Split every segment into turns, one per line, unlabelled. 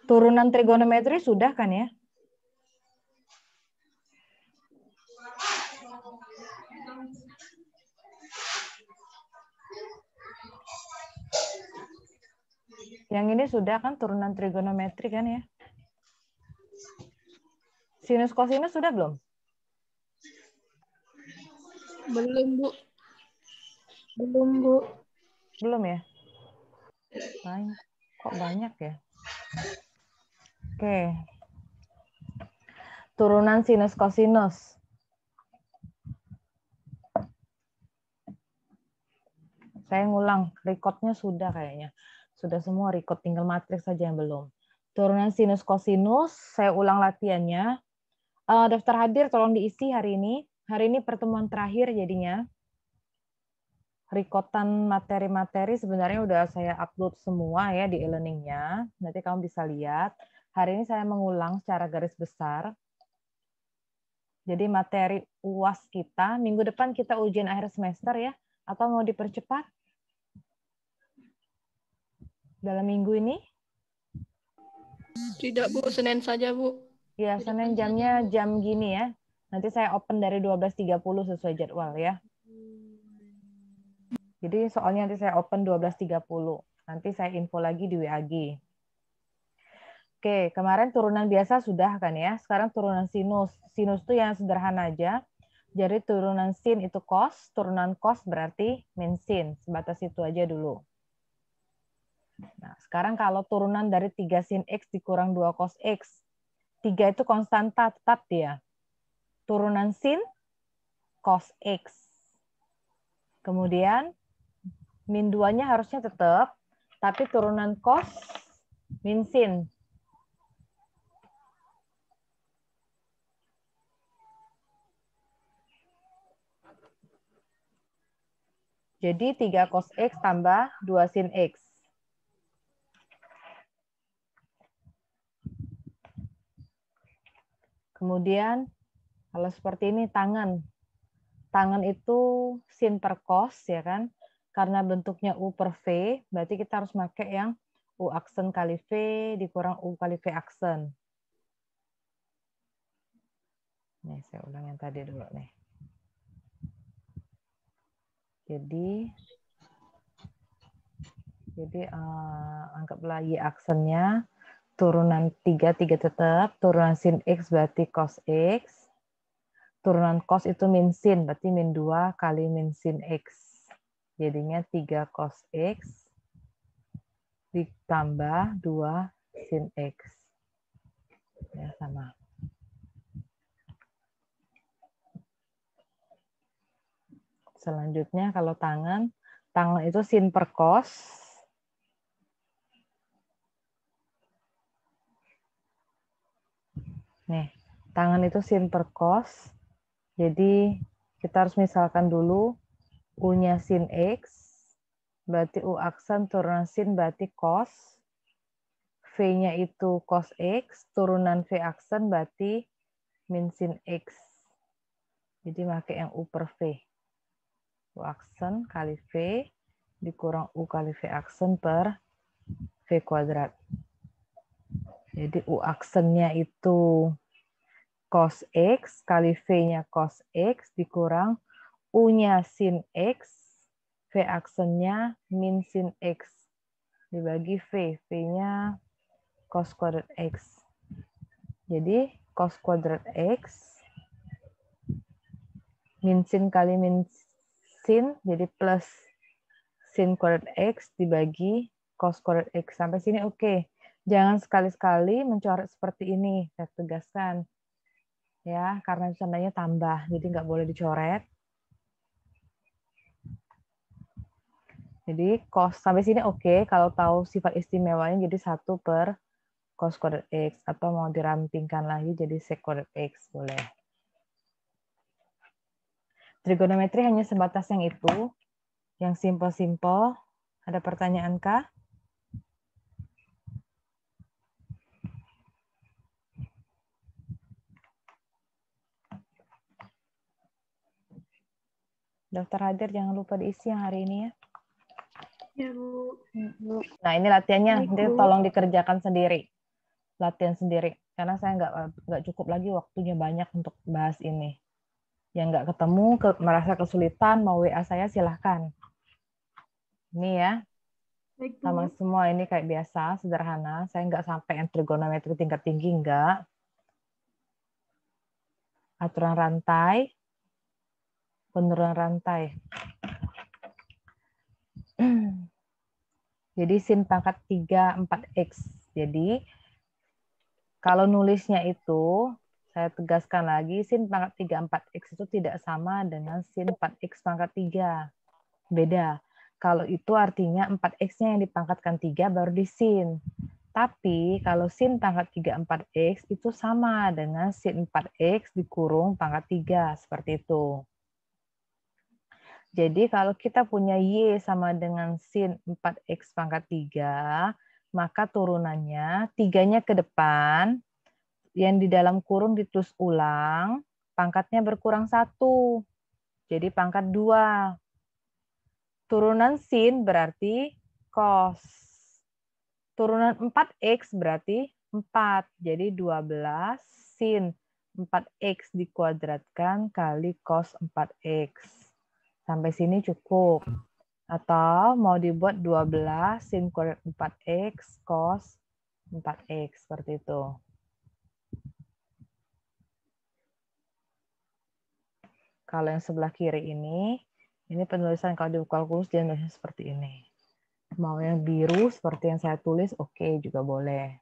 Turunan trigonometri sudah kan ya? Yang ini sudah kan turunan trigonometri kan ya? Sinus kosinus sudah belum?
Belum, Bu. Belum, Bu.
Belum ya? Kok banyak ya? Oke. Turunan sinus kosinus. Saya ngulang, recordnya sudah kayaknya. Sudah semua record, tinggal matriks saja yang belum. Turunan sinus kosinus, saya ulang latihannya. Daftar hadir tolong diisi hari ini. Hari ini pertemuan terakhir jadinya. Rekordan materi-materi sebenarnya udah saya upload semua ya di e-learning-nya. Nanti kamu bisa lihat. Hari ini saya mengulang secara garis besar. Jadi materi UAS kita, minggu depan kita ujian akhir semester ya. Atau mau dipercepat? Dalam minggu ini?
Tidak, Bu. Senin saja, Bu.
Ya, Senin jamnya jam gini ya. Nanti saya open dari 12.30 sesuai jadwal ya. Jadi soalnya nanti saya open 12.30. Nanti saya info lagi di WAG. Oke, kemarin turunan biasa sudah kan ya. Sekarang turunan sinus. Sinus itu yang sederhana aja. Jadi turunan sin itu cos, turunan cos berarti min sin. Sebatas itu aja dulu. Nah, sekarang kalau turunan dari 3 sin X dikurang 2 cos X. 3 itu konstanta tetap dia. Turunan sin cos X. Kemudian min 2-nya harusnya tetap, tapi turunan cos min sin. Jadi 3 cos X tambah 2 sin X. Kemudian kalau seperti ini tangan. Tangan itu sin per cos ya kan. Karena bentuknya U per V, berarti kita harus pakai yang U aksen kali V dikurang U kali V aksen. Nih, saya ulang yang tadi dulu nih. Jadi anggaplah Y aksennya turunan 3 tetap, turunan sin X berarti cos X. Turunan cos itu min sin, berarti min 2 kali min sin X. Jadinya 3 cos X ditambah 2 sin X. Ya, sama. Selanjutnya kalau tangan itu sin per cos. Nih, tangan itu sin per cos. Jadi kita harus misalkan dulu U-nya sin X, berarti U aksen turunan sin berarti cos. V-nya itu cos X, turunan V aksen berarti min sin X. Jadi pakai yang U per V. U aksen kali V dikurang U kali V aksen per V kuadrat. Jadi U aksennya itu cos X kali V-nya cos X dikurang U-nya sin X, V aksennya min sin X. Dibagi V, V-nya cos kuadrat X. Jadi cos kuadrat X min sin kali min sin jadi plus sin kuadrat X dibagi cos kuadrat X. Sampai sini oke. Jangan sekali-sekali mencoret seperti ini, saya tegaskan. Ya, karena tandanya tambah, jadi nggak boleh dicoret. Jadi cos sampai sini oke. Kalau tahu sifat istimewanya jadi 1 per cos kuadrat X. Atau mau dirampingkan lagi jadi sec kuadrat X. Boleh. Trigonometri hanya sebatas yang itu. Yang simple-simple. Ada pertanyaan kah? Daftar hadir jangan lupa diisi yang hari ini ya.
Ya, Bu.
Nah, ini latihannya.
Baik,
Nanti
Bu.
tolong dikerjakan sendiri. latihan sendiri. Karena saya nggak cukup lagi waktunya banyak untuk bahas ini. Yang nggak ketemu, merasa kesulitan, mau WA saya silahkan. Ini ya.
Baik,
Sama
Bu.
semua ini kayak biasa, sederhana. Saya nggak sampai yang trigonometri tingkat tinggi, nggak. Aturan rantai, penurunan rantai. Jadi sin pangkat 3, 4X. Jadi kalau nulisnya itu, saya tegaskan lagi, sin pangkat 3, 4X itu tidak sama dengan sin 4X pangkat 3. Beda. Kalau itu artinya 4X-nya yang dipangkatkan 3 baru di sin. Tapi kalau sin pangkat 3, 4X itu sama dengan sin 4X dikurung pangkat 3. Seperti itu. Jadi kalau kita punya Y sama dengan sin 4X pangkat 3, maka turunannya 3-nya ke depan, yang di dalam kurung ditulis ulang, pangkatnya berkurang 1. Jadi pangkat 2. Turunan sin berarti cos. Turunan 4X berarti 4. Jadi 12 sin 4X dikuadratkan kali cos 4X. Sampai sini cukup. Atau mau dibuat 12 sin kuadrat 4X cos 4X. Seperti itu. Kalau yang sebelah kiri ini penulisan kalau di kalkulus dia nulisnya seperti ini. Mau yang biru seperti yang saya tulis, oke juga boleh.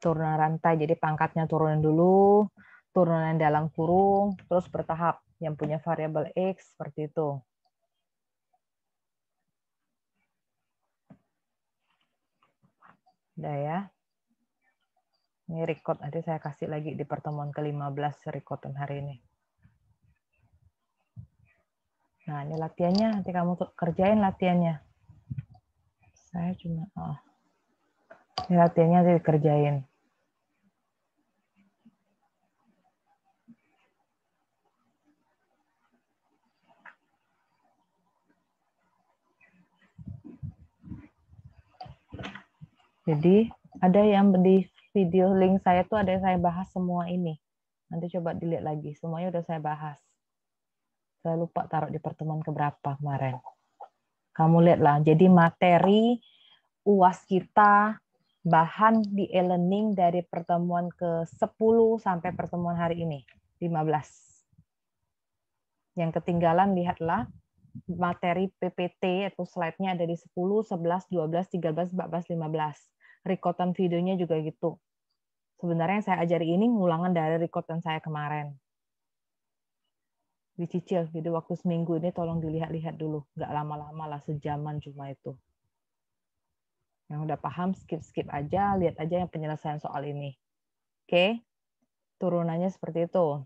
Turunan rantai, jadi pangkatnya turunin dulu, turunan dalam kurung, terus bertahap. Yang punya variabel X, seperti itu. Udah ya. Ini record, nanti saya kasih lagi di pertemuan ke-15 recordan hari ini. Nah, ini latihannya, nanti kamu kerjain latihannya. Saya cuma, ini latihannya nanti dikerjain. Jadi, ada yang di video link saya tuh ada yang saya bahas semua ini. Nanti coba dilihat lagi, semuanya udah saya bahas. Saya lupa taruh di pertemuan keberapa kemarin. Kamu lihatlah, jadi materi UAS kita, bahan di e-learning dari pertemuan ke-10 sampai pertemuan hari ini, 15. Yang ketinggalan, lihatlah, materi PPT atau slide-nya ada di 10, 11, 12, 13, 14, 15. Recordan videonya juga gitu. Sebenarnya yang saya ajari ini ngulangan dari recordan saya kemarin. Dicicil, jadi waktu seminggu ini tolong dilihat-lihat dulu. Nggak lama-lama lah, sejaman cuma itu. Yang udah paham, skip-skip aja, lihat aja yang penyelesaian soal ini. Oke, turunannya seperti itu.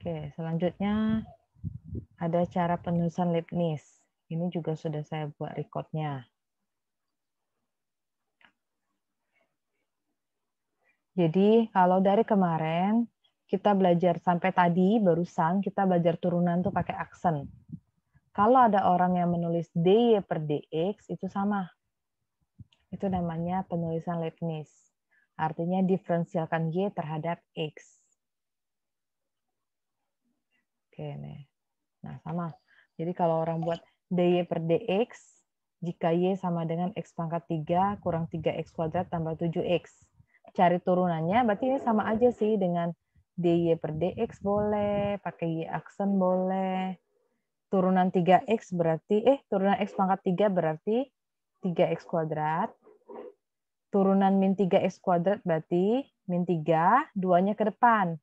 Oke, selanjutnya ada cara penulisan Leibniz. Ini juga sudah saya buat recordnya. Jadi kalau dari kemarin kita belajar sampai tadi barusan kita belajar turunan tuh pakai aksen. Kalau ada orang yang menulis dy per dx itu sama. Itu namanya penulisan Leibniz. Artinya diferensialkan y terhadap x. Oke, nih. Nah, sama. Jadi kalau orang buat dy per dx, jika y sama dengan x pangkat 3 kurang 3x kuadrat tambah 7x. Cari turunannya, berarti ini sama aja sih dengan dy per dx boleh, pakai y aksen boleh. Turunan 3x berarti, turunan x pangkat 3 berarti 3x kuadrat. Turunan min 3x kuadrat berarti min 3, 2-nya ke depan.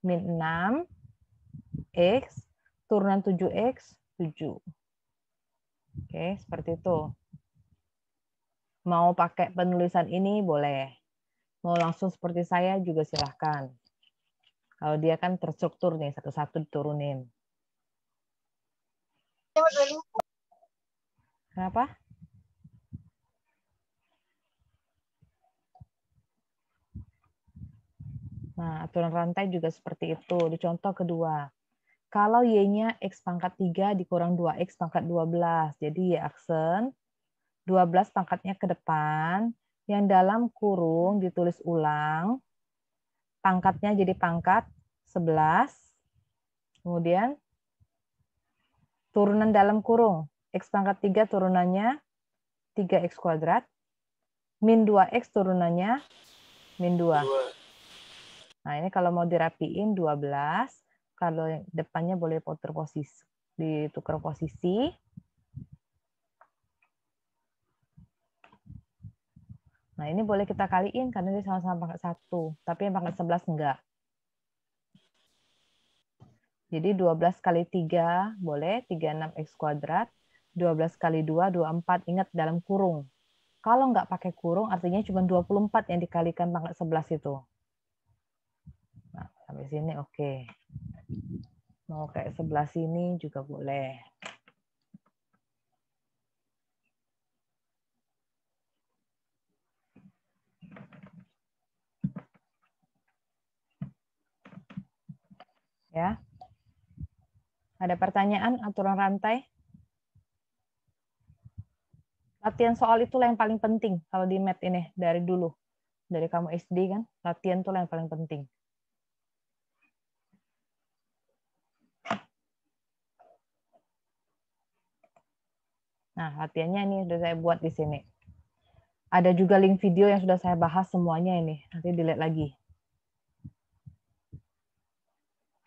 Min 6x, turunan 7x, 7. Oke, seperti itu. Mau pakai penulisan ini boleh. Mau langsung seperti saya juga silahkan. Kalau dia kan terstruktur nih, satu-satu diturunin. Kenapa? Nah, aturan rantai juga seperti itu. Di contoh kedua. Kalau Y-nya X pangkat 3 dikurang 2X pangkat 12. Jadi Y aksen, 12 pangkatnya ke depan, yang dalam kurung ditulis ulang, pangkatnya jadi pangkat 11, kemudian turunan dalam kurung, X pangkat 3 turunannya 3X kuadrat, min 2X turunannya min 2. Nah, ini kalau mau dirapiin 12, kalau yang depannya boleh putar posisi, ditukar posisi. Nah, ini boleh kita kaliin karena dia sama-sama pangkat 1, tapi yang pangkat 11 enggak. Jadi 12 kali 3 boleh 36X kuadrat, 12 kali 2 24, ingat dalam kurung. Kalau nggak pakai kurung artinya cuma 24 yang dikalikan pangkat 11 itu. Nah, sampai sini oke. Mau kayak sebelah sini juga boleh. Ya. Ada pertanyaan aturan rantai? Latihan soal itulah yang paling penting kalau di math ini dari dulu. Dari kamu SD kan, latihan itu yang paling penting. Nah, latihannya ini sudah saya buat di sini. Ada juga link video yang sudah saya bahas semuanya ini. Nanti dilihat lagi.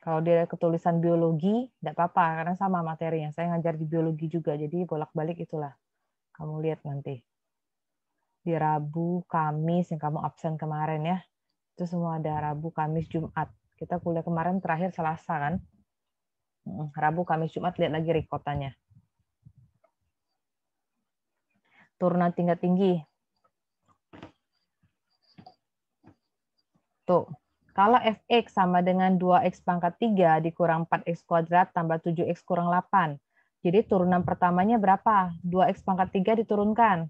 Kalau dia ketulisan biologi, tidak apa-apa, karena sama materinya. Saya ngajar di biologi juga, jadi bolak-balik itulah. Kamu lihat nanti. Di Rabu, Kamis, yang kamu absen kemarin ya. Itu semua ada Rabu, Kamis, Jumat. Kita kuliah kemarin terakhir Selasa kan. Rabu, Kamis, Jumat, lihat lagi rekotannya. Turunan tingkat tinggi. Tuh. Kalau fx sama dengan 2x pangkat 3 dikurang 4x kuadrat tambah 7x kurang 8. Jadi turunan pertamanya berapa? 2x pangkat 3 diturunkan.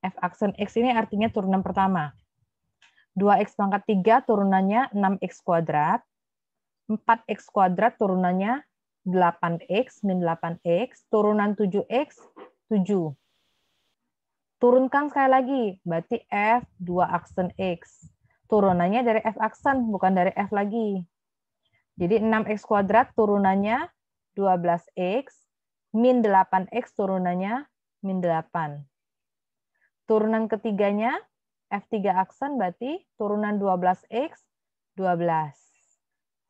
F aksen x ini artinya turunan pertama. 2x pangkat 3 turunannya 6x kuadrat. 4x kuadrat turunannya 8x min 8x. Turunan 7x, 7. Turunkan sekali lagi, berarti F 2 aksen x. Turunannya dari F aksen, bukan dari F lagi. Jadi 6x kuadrat turunannya 12x, min 8x turunannya min 8. Turunan ketiganya, F3 aksen berarti turunan 12x, 12.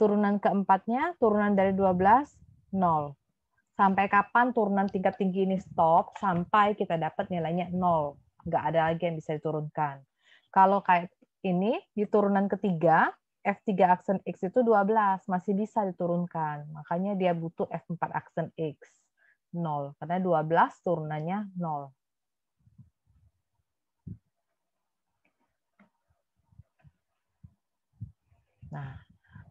Turunan keempatnya, turunan dari 12, 0. Sampai kapan turunan tingkat tinggi ini stop? Sampai kita dapat nilainya 0. Nggak ada lagi yang bisa diturunkan. Kalau kayak ini, di turunan ketiga, F3 aksen X itu 12. Masih bisa diturunkan. Makanya dia butuh F4 aksen X. 0. Karena 12 turunannya 0. Nah,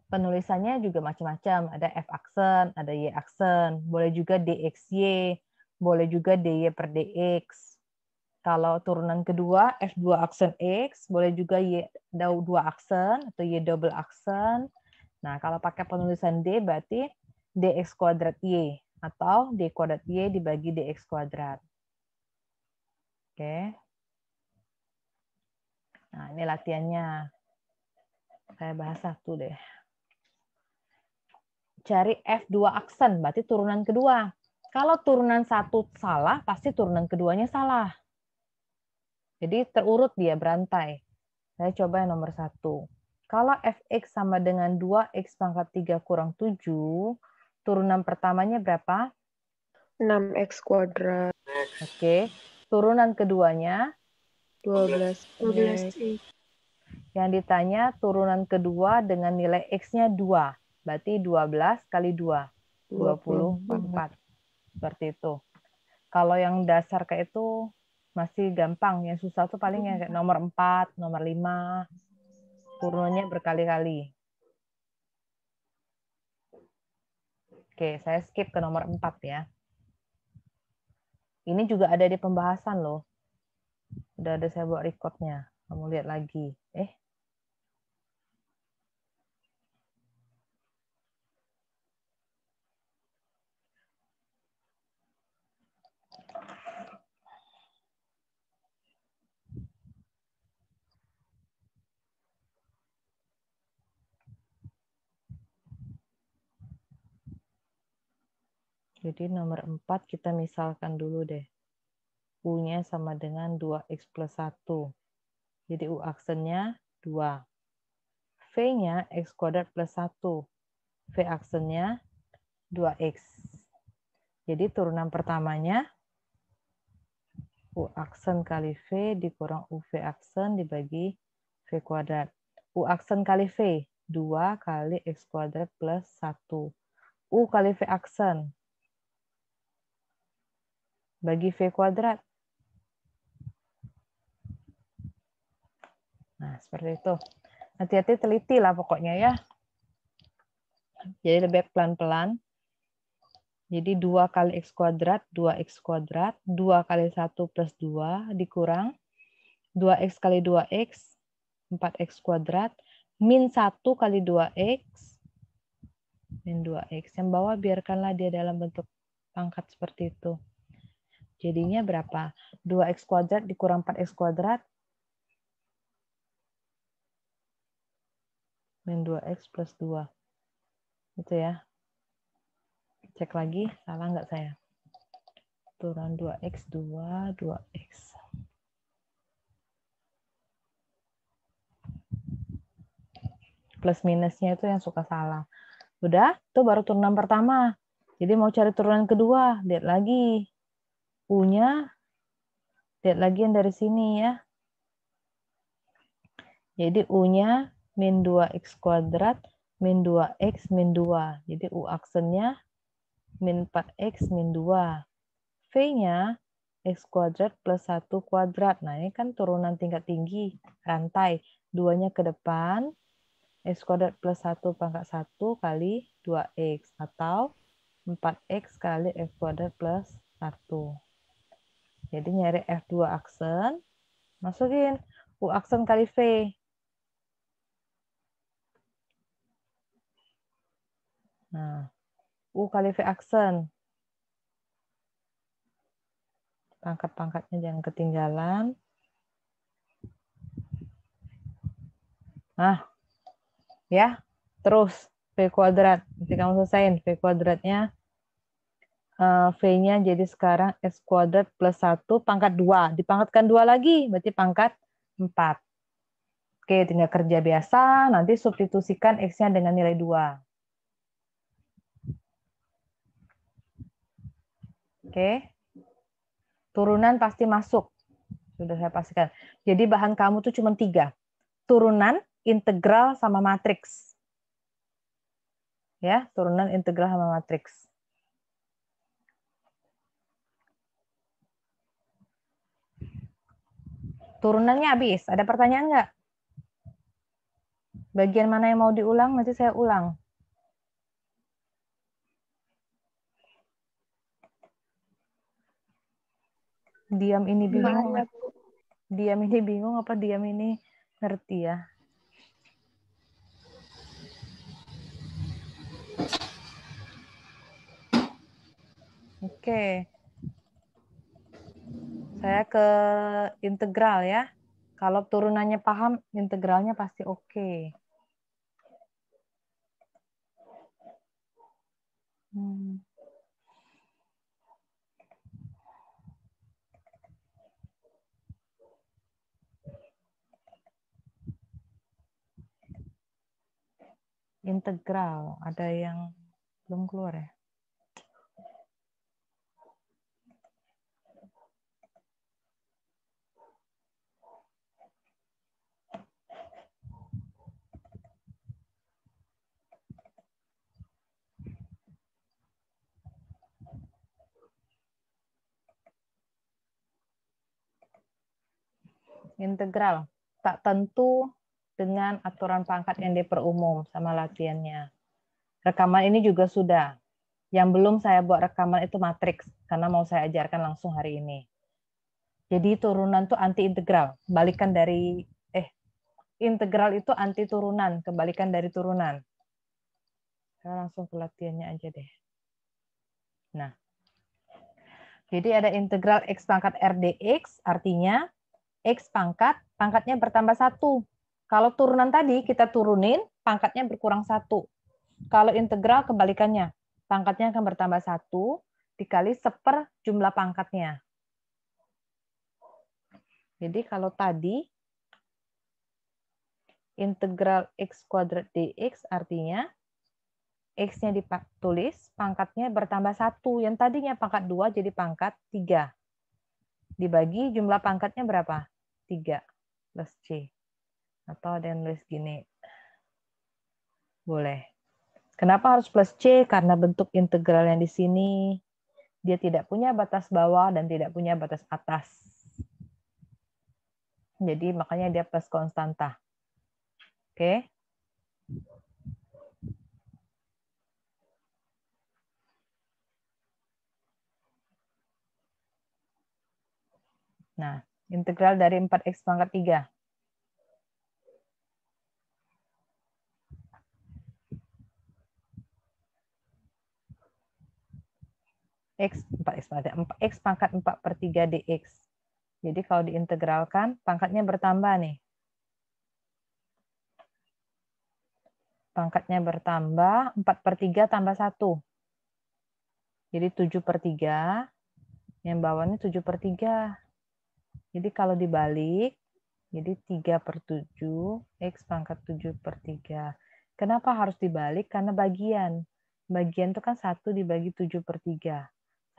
penulisannya juga macam-macam. Ada F aksen, ada Y aksen. Boleh juga DXY. Boleh juga DY per DX. Kalau turunan kedua, F2 aksen X, boleh juga Y2 aksen atau Y double aksen. Nah, kalau pakai penulisan D berarti DX kuadrat Y atau D kuadrat Y dibagi DX kuadrat. Oke. Nah, ini latihannya. Saya bahas satu deh. Cari F2 aksen, berarti turunan kedua. Kalau turunan satu salah, pasti turunan keduanya salah. Jadi terurut dia berantai. Saya coba yang nomor 1. Kalau fx sama dengan 2x pangkat 3 kurang 7, turunan pertamanya berapa?
6x kuadrat.
Oke. Turunan keduanya?
12x.
Yang ditanya turunan kedua dengan nilai x-nya 2. Berarti 12 kali 2. 24. Seperti itu. Kalau yang dasar kayak itu masih gampang. Yang susah tuh paling yang kayak nomor 4, nomor 5. Turunannya berkali-kali. Oke, saya skip ke nomor 4 ya. Ini juga ada di pembahasan loh. Udah ada saya buat recordnya. Kamu lihat lagi. Jadi nomor 4 kita misalkan dulu deh. U-nya sama dengan 2x plus 1. Jadi U aksennya 2. V-nya x kuadrat plus 1. V aksennya 2x. Jadi turunan pertamanya U aksen kali V dikurang UV aksen dibagi V kuadrat. U aksen kali V, 2 kali X kuadrat plus 1. U kali V aksen. Bagi V kuadrat. Nah, seperti itu. Hati-hati teliti lah pokoknya ya. Jadi lebih pelan-pelan. Jadi 2 kali X kuadrat, 2X kuadrat, 2 kali 1 plus 2 dikurang 2X kali 2X, 4X kuadrat, min 1 kali 2X, min 2X. Yang bawah biarkanlah dia dalam bentuk pangkat seperti itu. Jadinya berapa? 2X kuadrat dikurang 4X kuadrat, min 2X plus 2. Itu ya. Cek lagi, salah nggak saya? Turunan 2X, 2, 2X. Plus minusnya itu yang suka salah. Udah, itu baru turunan pertama. Jadi mau cari turunan kedua, lihat lagi. U-nya, lihat lagi yang dari sini ya. Jadi U-nya min 2X kuadrat, min 2X, min 2. Jadi U aksennya min 4X, min 2. V-nya X kuadrat plus 1 kuadrat. Nah, ini kan turunan tingkat tinggi, rantai. 2-nya ke depan, X kuadrat plus 1 pangkat 1 kali 2X. Atau 4X kali X kuadrat plus 1. Jadi nyari F2 aksen, masukin U aksen kali V. Nah, U kali V aksen. Pangkat-pangkatnya jangan ketinggalan. Nah, ya, terus V kuadrat. Nanti kamu selesaiin V kuadratnya. V-nya jadi sekarang X kuadrat plus 1 pangkat 2. Dipangkatkan 2 lagi, berarti pangkat 4. Oke, tinggal kerja biasa. Nanti substitusikan X-nya dengan nilai 2. Oke. Turunan pasti masuk. Sudah saya pastikan. Jadi bahan kamu tuh cuma 3. Turunan, integral, sama matriks. Ya, turunan, integral, sama matriks. Turunannya habis. Ada pertanyaan nggak? Bagian mana yang mau diulang? Nanti saya ulang. Diam ini bingung. Diam ini bingung apa diam ini ngerti ya? Oke. Saya ke integral ya. Kalau turunannya paham, integralnya pasti oke. Integral, ada yang belum keluar ya? Integral, tak tentu dengan aturan pangkat yang diperumum sama latihannya. Rekaman ini juga sudah. Yang belum saya buat rekaman itu matriks, karena mau saya ajarkan langsung hari ini. Jadi turunan itu anti integral, kebalikan dari integral itu anti turunan, kebalikan dari turunan. Saya langsung ke latihannya aja deh. Nah, jadi ada integral x pangkat r dx, artinya x pangkatnya bertambah 1. Kalau turunan tadi kita turunin, pangkatnya berkurang 1. Kalau integral kebalikannya, pangkatnya akan bertambah 1, dikali 1/, jumlah pangkatnya. Jadi kalau tadi integral x kuadrat dx artinya x-nya ditulis, pangkatnya bertambah 1. Yang tadinya pangkat 2 jadi pangkat 3. Dibagi jumlah pangkatnya berapa? 3 plus C. Atau ada yang nulis gini. Boleh. Kenapa harus plus C? Karena bentuk integral yang di sini dia tidak punya batas bawah dan tidak punya batas atas. Jadi makanya dia plus konstanta. Oke. Nah, integral dari 4x pangkat 3. X pangkat 4/3 dx. Jadi kalau diintegralkan, pangkatnya bertambah nih. Pangkatnya bertambah, 4/3 tambah 1. Jadi 7/3. Yang bawahnya 7/3. Jadi kalau dibalik, jadi 3/7, X pangkat 7/3. Kenapa harus dibalik? Karena bagian. Bagian itu kan 1 dibagi 7/3.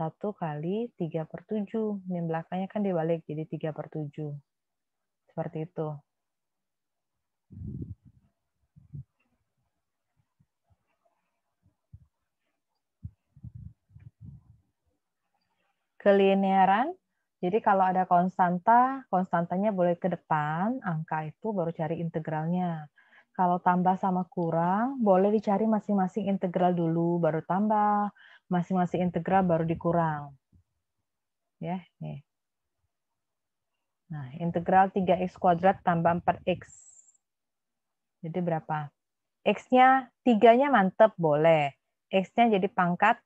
1 kali 3/7. Yang belakangnya kan dibalik, jadi 3/7. Seperti itu. Kelinearan, jadi kalau ada konstanta, konstantanya boleh ke depan, angka itu baru cari integralnya. Kalau tambah sama kurang, boleh dicari masing-masing integral dulu, baru tambah, masing-masing integral baru dikurang. Ya, nih. Nah, integral 3x kuadrat tambah 4x. Jadi berapa? X-nya 3-nya mantep, boleh. X-nya jadi pangkat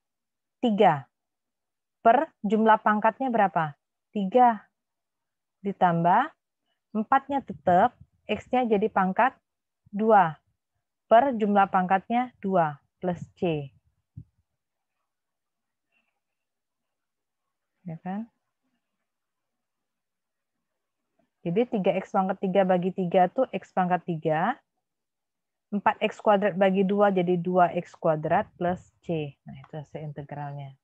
3. Per jumlah pangkatnya berapa? 3. Ditambah 4-nya tetap, X-nya jadi pangkat 2. Per jumlah pangkatnya 2 plus C. Ya kan? Jadi 3x pangkat 3 bagi 3 itu x pangkat 3. 4x kuadrat bagi 2 jadi 2x kuadrat plus C. Nah, itu hasil integralnya.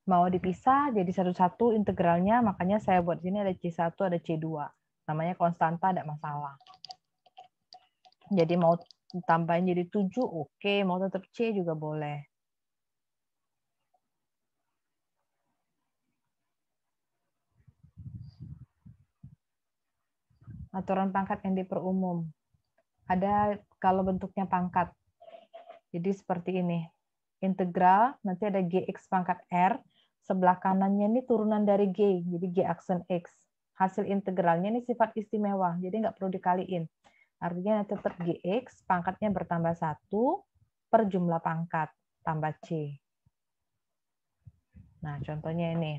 Mau dipisah jadi satu-satu integralnya, makanya saya buat sini ada C1, ada C2. Namanya konstanta, tidak masalah. Jadi mau tambahin jadi 7, oke. Mau tetap C juga boleh. Aturan pangkat yang diperumum. Ada kalau bentuknya pangkat. Jadi seperti ini. Integral, nanti ada Gx pangkat R. Sebelah kanannya ini turunan dari G. Jadi G aksen X. Hasil integralnya ini sifat istimewa. Jadi nggak perlu dikaliin. Artinya tetap Gx, pangkatnya bertambah 1 per jumlah pangkat. Tambah C. Nah, contohnya ini.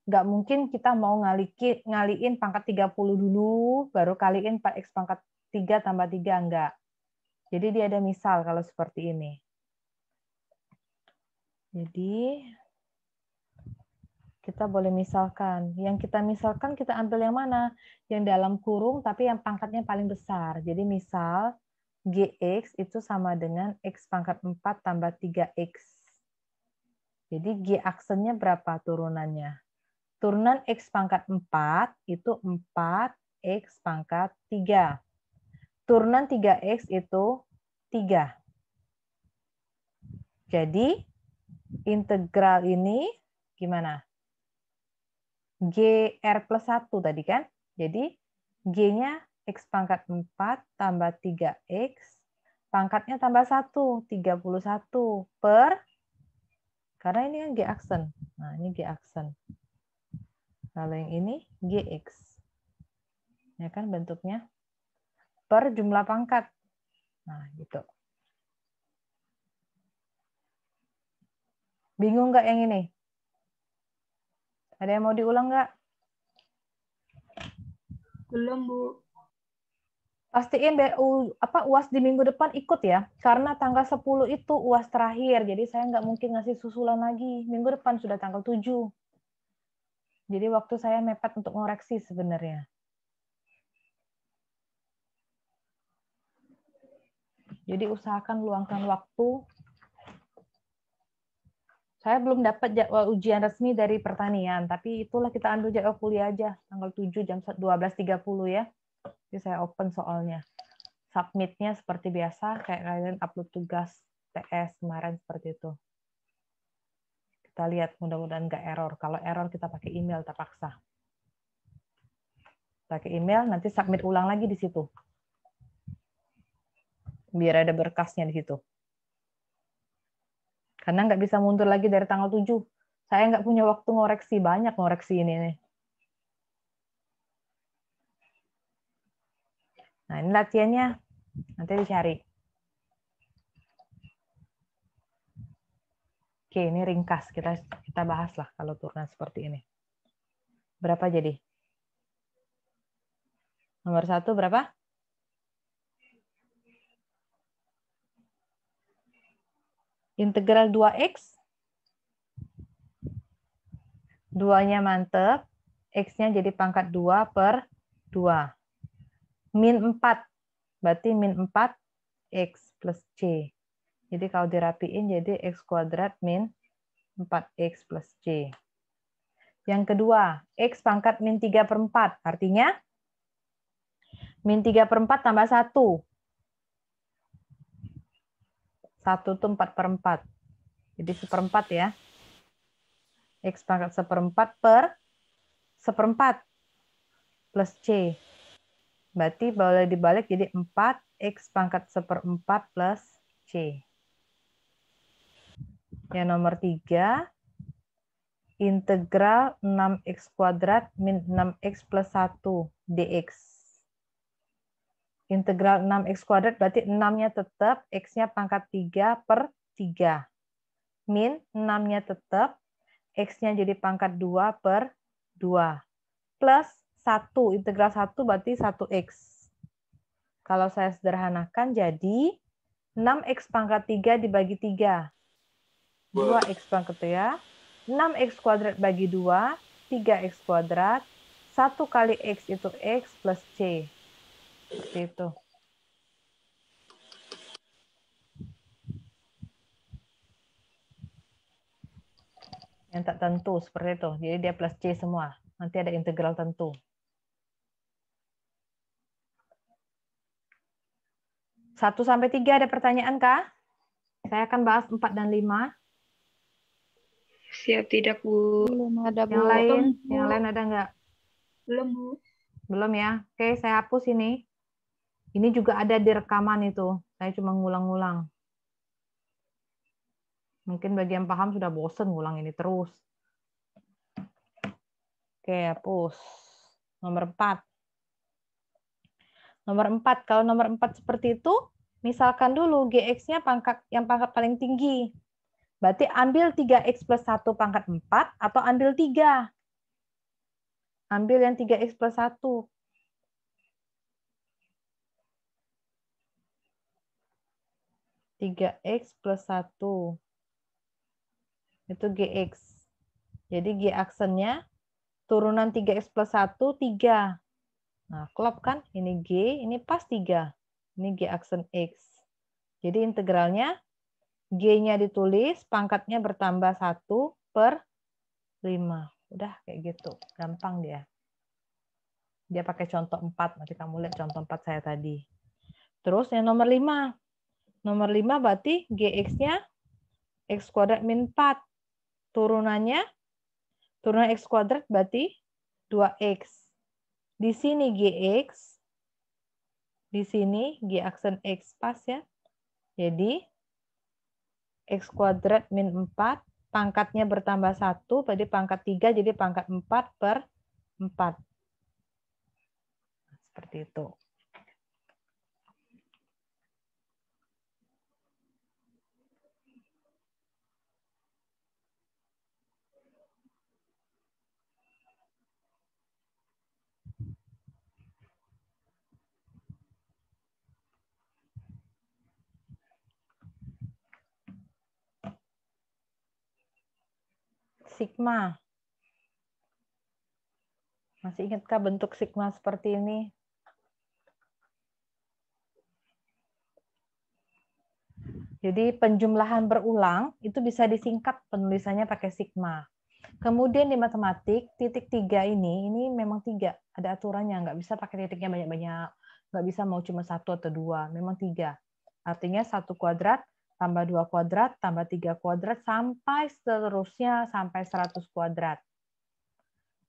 Nggak mungkin kita mau ngaliin pangkat 30 dulu, baru kaliin 4x pangkat 3 tambah 3, enggak. Jadi dia ada misal kalau seperti ini. Jadi kita boleh misalkan. Yang kita misalkan kita ambil yang mana? Yang dalam kurung tapi yang pangkatnya paling besar. Jadi misal Gx itu sama dengan X pangkat 4 tambah 3X. Jadi G aksennya berapa turunannya? Turunan X pangkat 4 itu 4X pangkat 3. Turunan 3X itu 3. Jadi integral ini gimana? GR plus 1 tadi kan? Jadi G-nya X pangkat 4 tambah 3X, pangkatnya tambah 1, 31 per, karena ini kan G aksen. Nah, ini G aksen. Lalu yang ini Gx. Ya kan bentuknya? Per jumlah pangkat. Nah, gitu. Bingung nggak yang ini? Ada yang mau diulang nggak?
Belum, Bu.
Pastiin UAS di minggu depan ikut ya. Karena tanggal 10 itu UAS terakhir. Jadi saya nggak mungkin ngasih susulan lagi. Minggu depan sudah tanggal 7. Jadi waktu saya mepet untuk ngoreksi sebenarnya. Jadi usahakan luangkan waktu. Saya belum dapat jadwal ujian resmi dari pertanian, tapi itulah kita ambil jadwal kuliah aja, tanggal 7 jam 12.30 ya. Jadi saya open soalnya. Submitnya seperti biasa, kayak kalian upload tugas TS kemarin seperti itu. Kita lihat, mudah-mudahan nggak error. Kalau error kita pakai email, terpaksa. Pakai email, nanti submit ulang lagi di situ. Biar ada berkasnya di situ. Karena nggak bisa mundur lagi dari tanggal 7. Saya nggak punya waktu ngoreksi, banyak ngoreksi ini nih. Nah, ini latihannya. Nanti dicari. Oke, ini ringkas. Kita bahas lah kalau turun seperti ini. Berapa jadi? Nomor 1 berapa? Integral 2x. 2-nya mantep. X-nya jadi pangkat 2 per 2. Min 4. Berarti min 4 X plus C. Jadi kalau dirapiin jadi X kuadrat min 4X plus C. Yang kedua, X pangkat min 3 per 4. Artinya, min 3 per 4 tambah 1. 1 itu 4 per 4. Jadi seperempat ya. X pangkat seperempat per seperempat plus C. Berarti boleh dibalik jadi 4X pangkat seperempat plus C. Yang nomor 3, integral 6X kuadrat min 6X plus 1 dx. Integral 6X kuadrat berarti 6-nya tetap, X-nya pangkat 3 per 3. Min 6-nya tetap, X-nya jadi pangkat 2 per 2. Plus 1, integral 1 berarti 1X. Kalau saya sederhanakan jadi 6X pangkat 3 dibagi 3. 2X pangkat 3. 6X kuadrat bagi 2, 3X kuadrat. 1 kali X itu X plus C. Seperti itu. Yang tak tentu seperti itu. Jadi dia plus C semua. Nanti ada integral tentu. 1 sampai 3 ada pertanyaan kah? Saya akan bahas 4 dan 5.
Siap tidak, Bu?
Belum ada, Bu.
Yang lain ada nggak?
Belum, Bu.
Belum ya? Oke, saya hapus ini. Ini juga ada di rekaman itu. Saya cuma ngulang-ngulang. Mungkin bagi yang paham sudah bosen ngulang ini terus. Oke, hapus. Nomor 4. Nomor 4, kalau nomor 4 seperti itu, misalkan dulu GX-nya yang pangkat paling tinggi. Berarti ambil 3X plus 1 pangkat 4 atau ambil 3. Ambil yang 3X plus 1. 3X plus 1. Itu GX. Jadi G aksennya turunan 3X plus 1, 3. Nah, klop kan? Ini G, ini pas 3. Ini G aksen X. Jadi integralnya G-nya ditulis, pangkatnya bertambah 1 per 5. Udah kayak gitu. Gampang dia. Dia pakai contoh 4. Nanti kamu lihat contoh 4 saya tadi. Terus yang nomor 5. Nomor 5 berarti GX-nya X kuadrat min 4. Turunan X kuadrat berarti 2X. Di sini GX. Di sini G aksen X pas ya. Jadi X kuadrat min 4. Pangkatnya bertambah 1. Berarti pangkat 3 jadi pangkat 4 per 4. Seperti itu. sigma. Masih ingatkah bentuk sigma seperti ini? Jadi penjumlahan berulang itu bisa disingkat penulisannya pakai sigma. Kemudian di matematik, titik 3 ini memang 3. Ada aturannya, nggak bisa pakai titiknya banyak-banyak. Nggak bisa mau cuma 1 atau 2, memang 3. Artinya 1 kuadrat, tambah 2 kuadrat, tambah 3 kuadrat, sampai seterusnya sampai 100 kuadrat.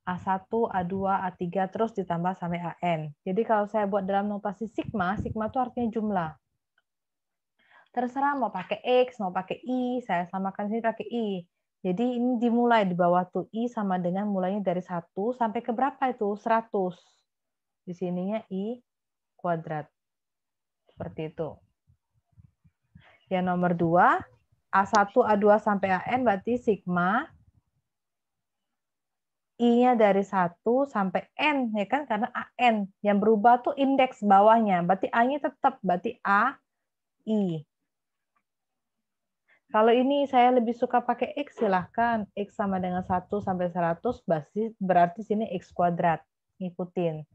A1, A2, A3, terus ditambah sampai AN. Jadi kalau saya buat dalam notasi sigma, sigma itu artinya jumlah. Terserah mau pakai X, mau pakai I, saya samakan sini pakai I. Jadi ini dimulai di bawah tuh I sama dengan mulainya dari 1 sampai ke berapa itu? 100. Di sininya I kuadrat. Seperti itu. Yang nomor 2, A1, A2 sampai AN berarti sigma I-nya dari 1 sampai N, ya kan? Karena AN. Yang berubah tuh indeks bawahnya. Berarti A-nya tetap. Berarti A, I. Kalau ini saya lebih suka pakai X, silahkan. X sama dengan 1 sampai 100, berarti sini X kuadrat. Ngikutin.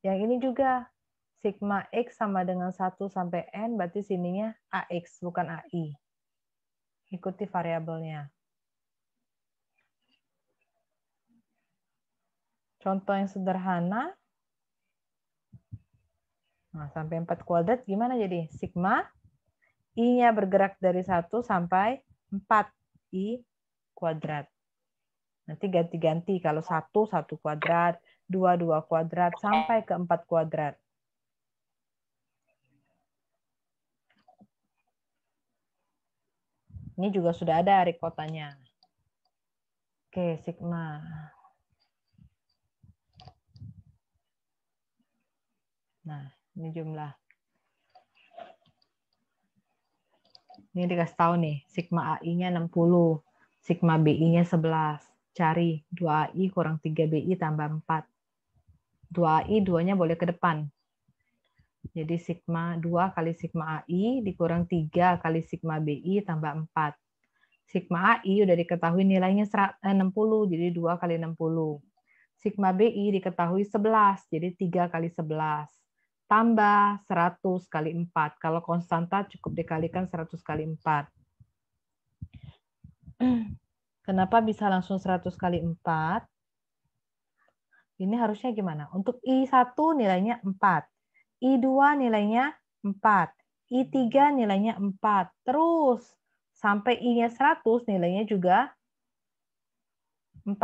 Yang ini juga. Sigma X sama dengan 1 sampai N, berarti sininya AX, bukan AI. Ikuti variabelnya. Contoh yang sederhana. Nah, sampai 4 kuadrat gimana jadi? Sigma I-nya bergerak dari 1 sampai 4 I kuadrat. Nanti ganti-ganti. Kalau 1, 1 kuadrat, 2, 2 kuadrat, sampai ke 4 kuadrat. Ini juga sudah ada rikotanya. Oke, sigma. Nah, ini jumlah. Ini dikasih tahu nih, sigma AI-nya 60, sigma BI-nya 11. Cari 2AI kurang 3BI tambah 4. 2AI, 2-nya boleh ke depan. Jadi sigma 2 kali sigma AI dikurang 3 kali sigma BI tambah 4. Sigma AI udah diketahui nilainya 60, jadi 2 kali 60. Sigma BI diketahui 11, jadi 3 kali 11. Tambah 100 kali 4. Kalau konstanta cukup dikalikan 100 kali 4. Kenapa bisa langsung 100 kali 4? Ini harusnya gimana? Untuk I1 nilainya 4. I2 nilainya 4. I3 nilainya 4. Terus sampai I-nya 100 nilainya juga 4.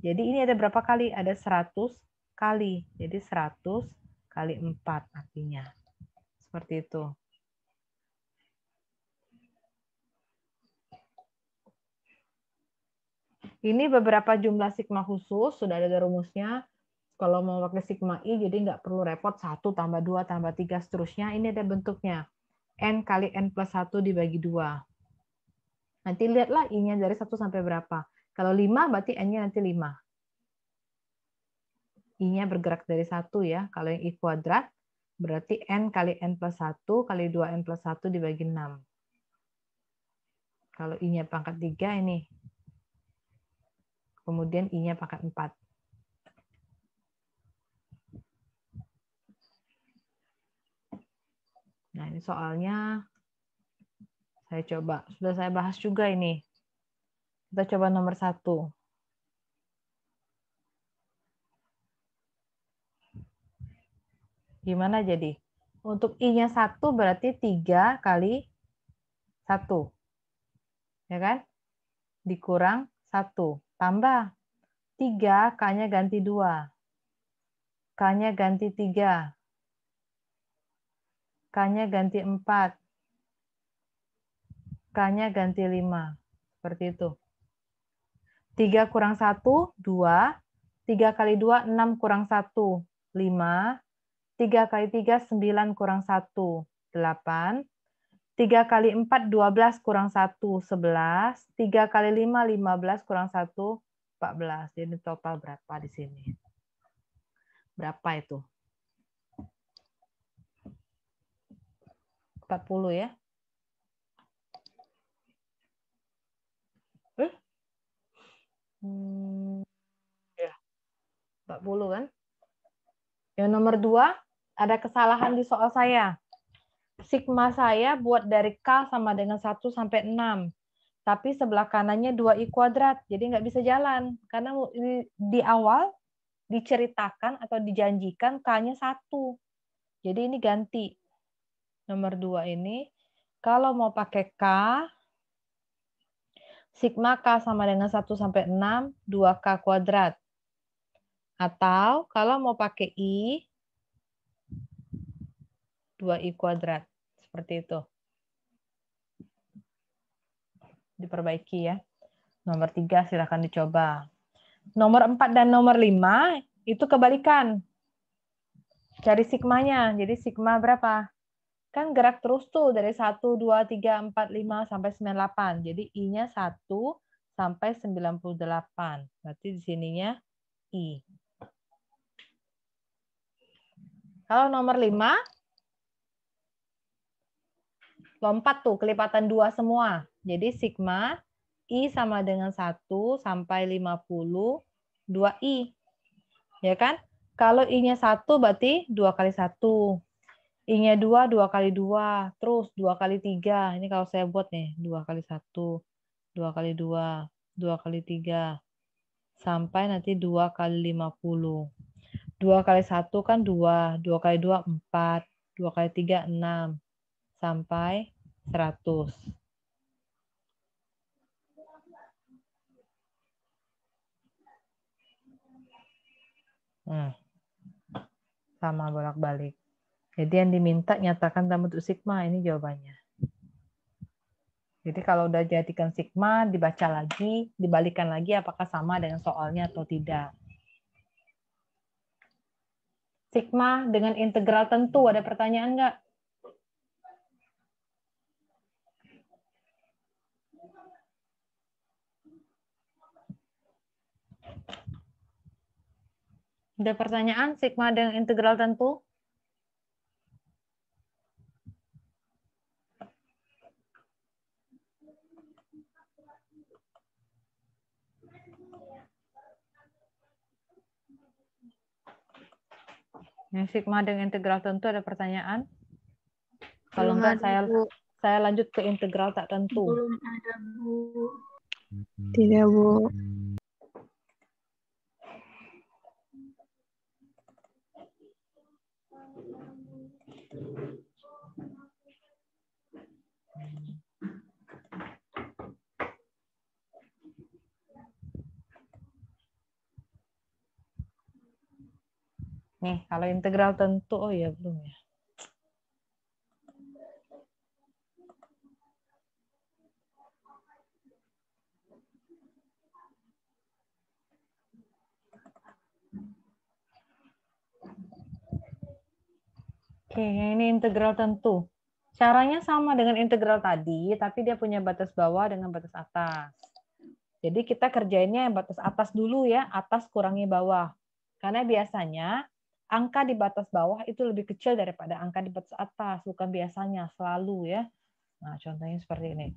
Jadi ini ada berapa kali? Ada 100 kali. Jadi 100 kali 4 artinya. Seperti itu. Ini beberapa jumlah sigma khusus, sudah ada rumusnya. Kalau mau pakai sigma I, jadi nggak perlu repot 1 tambah 2 tambah 3 seterusnya. Ini ada bentuknya. N kali N plus 1 dibagi 2. Nanti lihatlah I-nya dari 1 sampai berapa. Kalau 5 berarti N-nya nanti 5. I-nya bergerak dari 1 ya. Kalau yang I kuadrat berarti N kali N plus 1 kali 2N plus 1 dibagi 6. Kalau I-nya pangkat 3 ini. Kemudian I-nya pangkat 4. Nah, ini soalnya saya coba. Sudah saya bahas juga ini. Kita coba nomor 1. Gimana jadi? Untuk I-nya 1 berarti 3 kali 1. Ya kan? Dikurang 1. Tambah 3, K-nya ganti 2. K-nya ganti 3. K-nya ganti 4. K-nya ganti 5. Seperti itu. 3 kurang 1, 2. 3 kali 2, 6 kurang 1, 5. 3 kali 3, 9 kurang 1, 8. 3 kali 4, 12 kurang 1, 11. 3 kali 5, 15 kurang 1, 14. Jadi total berapa di sini? Berapa itu? 40 ya? Ya, 40 kan? Yang nomor 2, ada kesalahan di soal saya. Sigma saya buat dari K sama dengan 1 sampai 6. Tapi sebelah kanannya 2I kuadrat. Jadi nggak bisa jalan. Karena di awal diceritakan atau dijanjikan K-nya 1. Jadi ini ganti. Nomor 2 ini, kalau mau pakai K, sigma K sama dengan 1 sampai 6, 2K kuadrat. Atau kalau mau pakai I, 2I kuadrat. Seperti itu. Diperbaiki ya. Nomor 3 silakan dicoba. Nomor 4 dan nomor 5 itu kebalikan. Cari sigmanya. Jadi sigma berapa? Kan gerak terus tuh dari 1, 2, 3, 4, 5 sampai 98. Jadi I-nya 1 sampai 98. Berarti di sininya I. Kalau nomor 5, lompat tuh, kelipatan 2 semua. Jadi sigma I sama dengan 1 sampai 50, 2I. Ya kan? Kalau I-nya 1 berarti 2 kali 1. I-nya 2, 2 kali 2. Terus 2 kali 3. Ini kalau saya buat nih, 2 kali 1, 2 kali 2, 2 kali 3. Sampai nanti 2 kali 50. 2 kali 1 kan 2. 2 kali 2, 4. 2 kali 3, 6. Sampai 100. Sama bolak-balik. Jadi yang diminta nyatakan dalam bentuk sigma, ini jawabannya. Jadi kalau udah jadikan sigma, dibaca lagi, dibalikan lagi apakah sama dengan soalnya atau tidak. Sigma dengan integral tentu, ada pertanyaan nggak? Ada pertanyaan sigma dengan integral tentu? Yang sigma dengan integral tentu ada pertanyaan? Kalau
Belum
enggak
ada, Bu.
saya lanjut ke integral tak tentu.
Belum ada, Bu.
Tidak, Bu.
Nih, kalau integral tentu, oh ya belum ya. Oke, yang ini integral tentu. Caranya sama dengan integral tadi, tapi dia punya batas bawah dengan batas atas. Jadi kita kerjainnya yang batas atas dulu ya, atas kurangi bawah. Karena biasanya angka di batas bawah itu lebih kecil daripada angka di batas atas, bukan biasanya, selalu ya. Nah, contohnya seperti ini.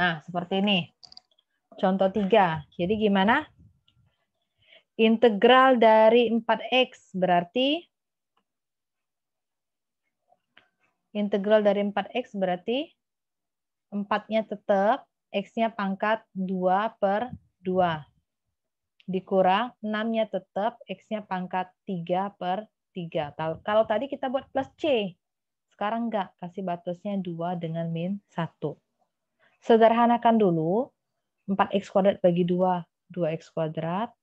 Nah, seperti ini. Contoh 3. Jadi gimana? Integral dari 4x berarti integral dari 4x berarti 4-nya tetap, x-nya pangkat 2/2. Dikurang 6-nya tetap, x-nya pangkat 3/3. Kalau tadi kita buat plus c, sekarang enggak, kasih batasnya 2 dengan min 1. Sederhanakan dulu, 4x kuadrat bagi 2, 2x kuadrat.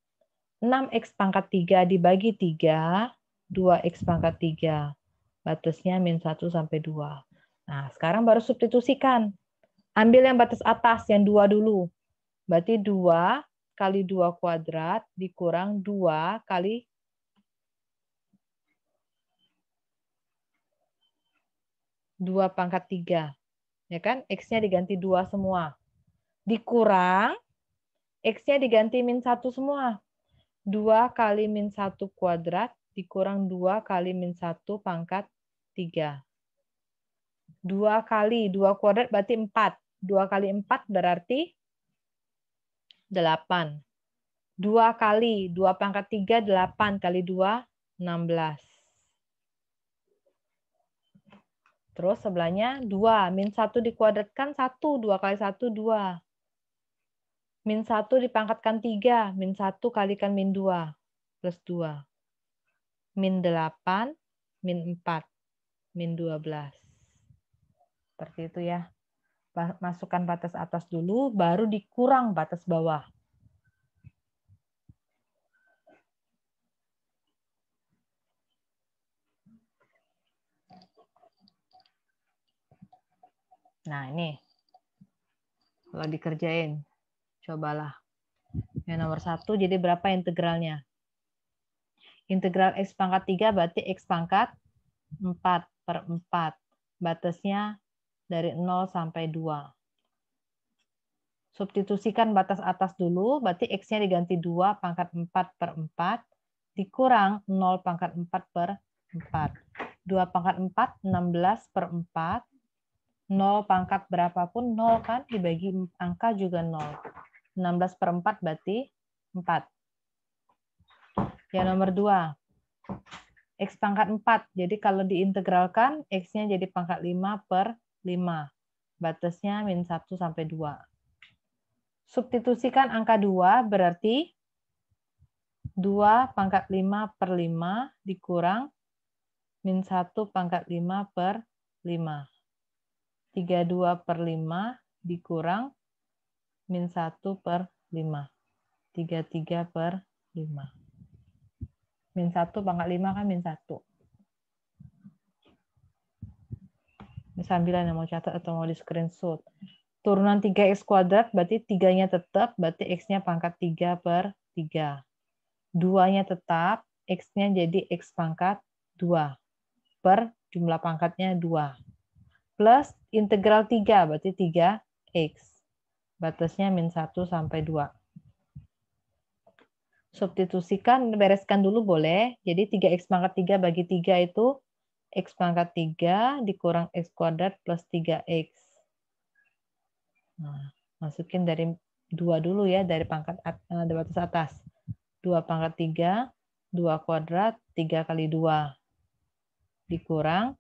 6x pangkat 3 dibagi 3, 2x pangkat 3. Batasnya min 1 sampai 2. Nah, sekarang baru substitusikan. Ambil yang batas atas, yang 2 dulu. Berarti 2 kali 2 kuadrat dikurang 2 kali 2 pangkat 3. Ya kan? X-nya diganti 2 semua. Dikurang, X-nya diganti min 1 semua. 2 kali min 1 kuadrat dikurang 2 kali min 1 pangkat 3. 2 kali 2 kuadrat berarti 4. 2 kali 4 berarti 8. 2 kali 2 pangkat 3, 8 kali 2, 16. Terus sebelahnya 2. Min 1 dikuadratkan 1. 2 kali 1, 2. Min 1 dipangkatkan 3. Min 1 kalikan min 2. Plus 2. Min 8, min 4. Min 12. Seperti itu ya. Masukkan batas atas dulu, baru dikurang batas bawah. Nah, ini. Kalau dikerjain, cobalah. Yang nomor 1, jadi berapa integralnya? Integral X pangkat 3 berarti X pangkat 4/4. Batasnya dari 0 sampai 2. Substitusikan batas atas dulu, berarti X-nya diganti 2 pangkat 4/4, dikurang 0 pangkat 4/4. 2 pangkat 4, 16/4. 0 pangkat berapapun 0 kan, dibagi angka juga 0. 16/4 berarti 4. Yang nomor 2. X pangkat 4. Jadi kalau diintegralkan, X-nya jadi pangkat 5/5. Batasnya min 1 sampai 2. Substitusikan angka 2 berarti 2 pangkat 5/5 dikurang min 1 pangkat 5/5. 32/5 dikurang min 1/5. 33/5. Min 1 pangkat 5 kan min 1. Ini sambilan yang mau catat atau mau di screenshot. Turunan 3x kuadrat berarti 3-nya tetap, berarti x-nya pangkat 3/3. 2-nya tetap, x-nya jadi x pangkat 2 per jumlah pangkatnya 2. Plus integral 3, berarti 3x. Batasnya min 1 sampai 2. Substitusikan, bereskan dulu boleh. Jadi 3x pangkat 3 bagi 3 itu x pangkat 3 dikurang x kuadrat plus 3x. Nah, masukin dari 2 dulu ya, dari pangkat batas atas. 2 pangkat 3, 2 kuadrat, 3 kali 2. Dikurang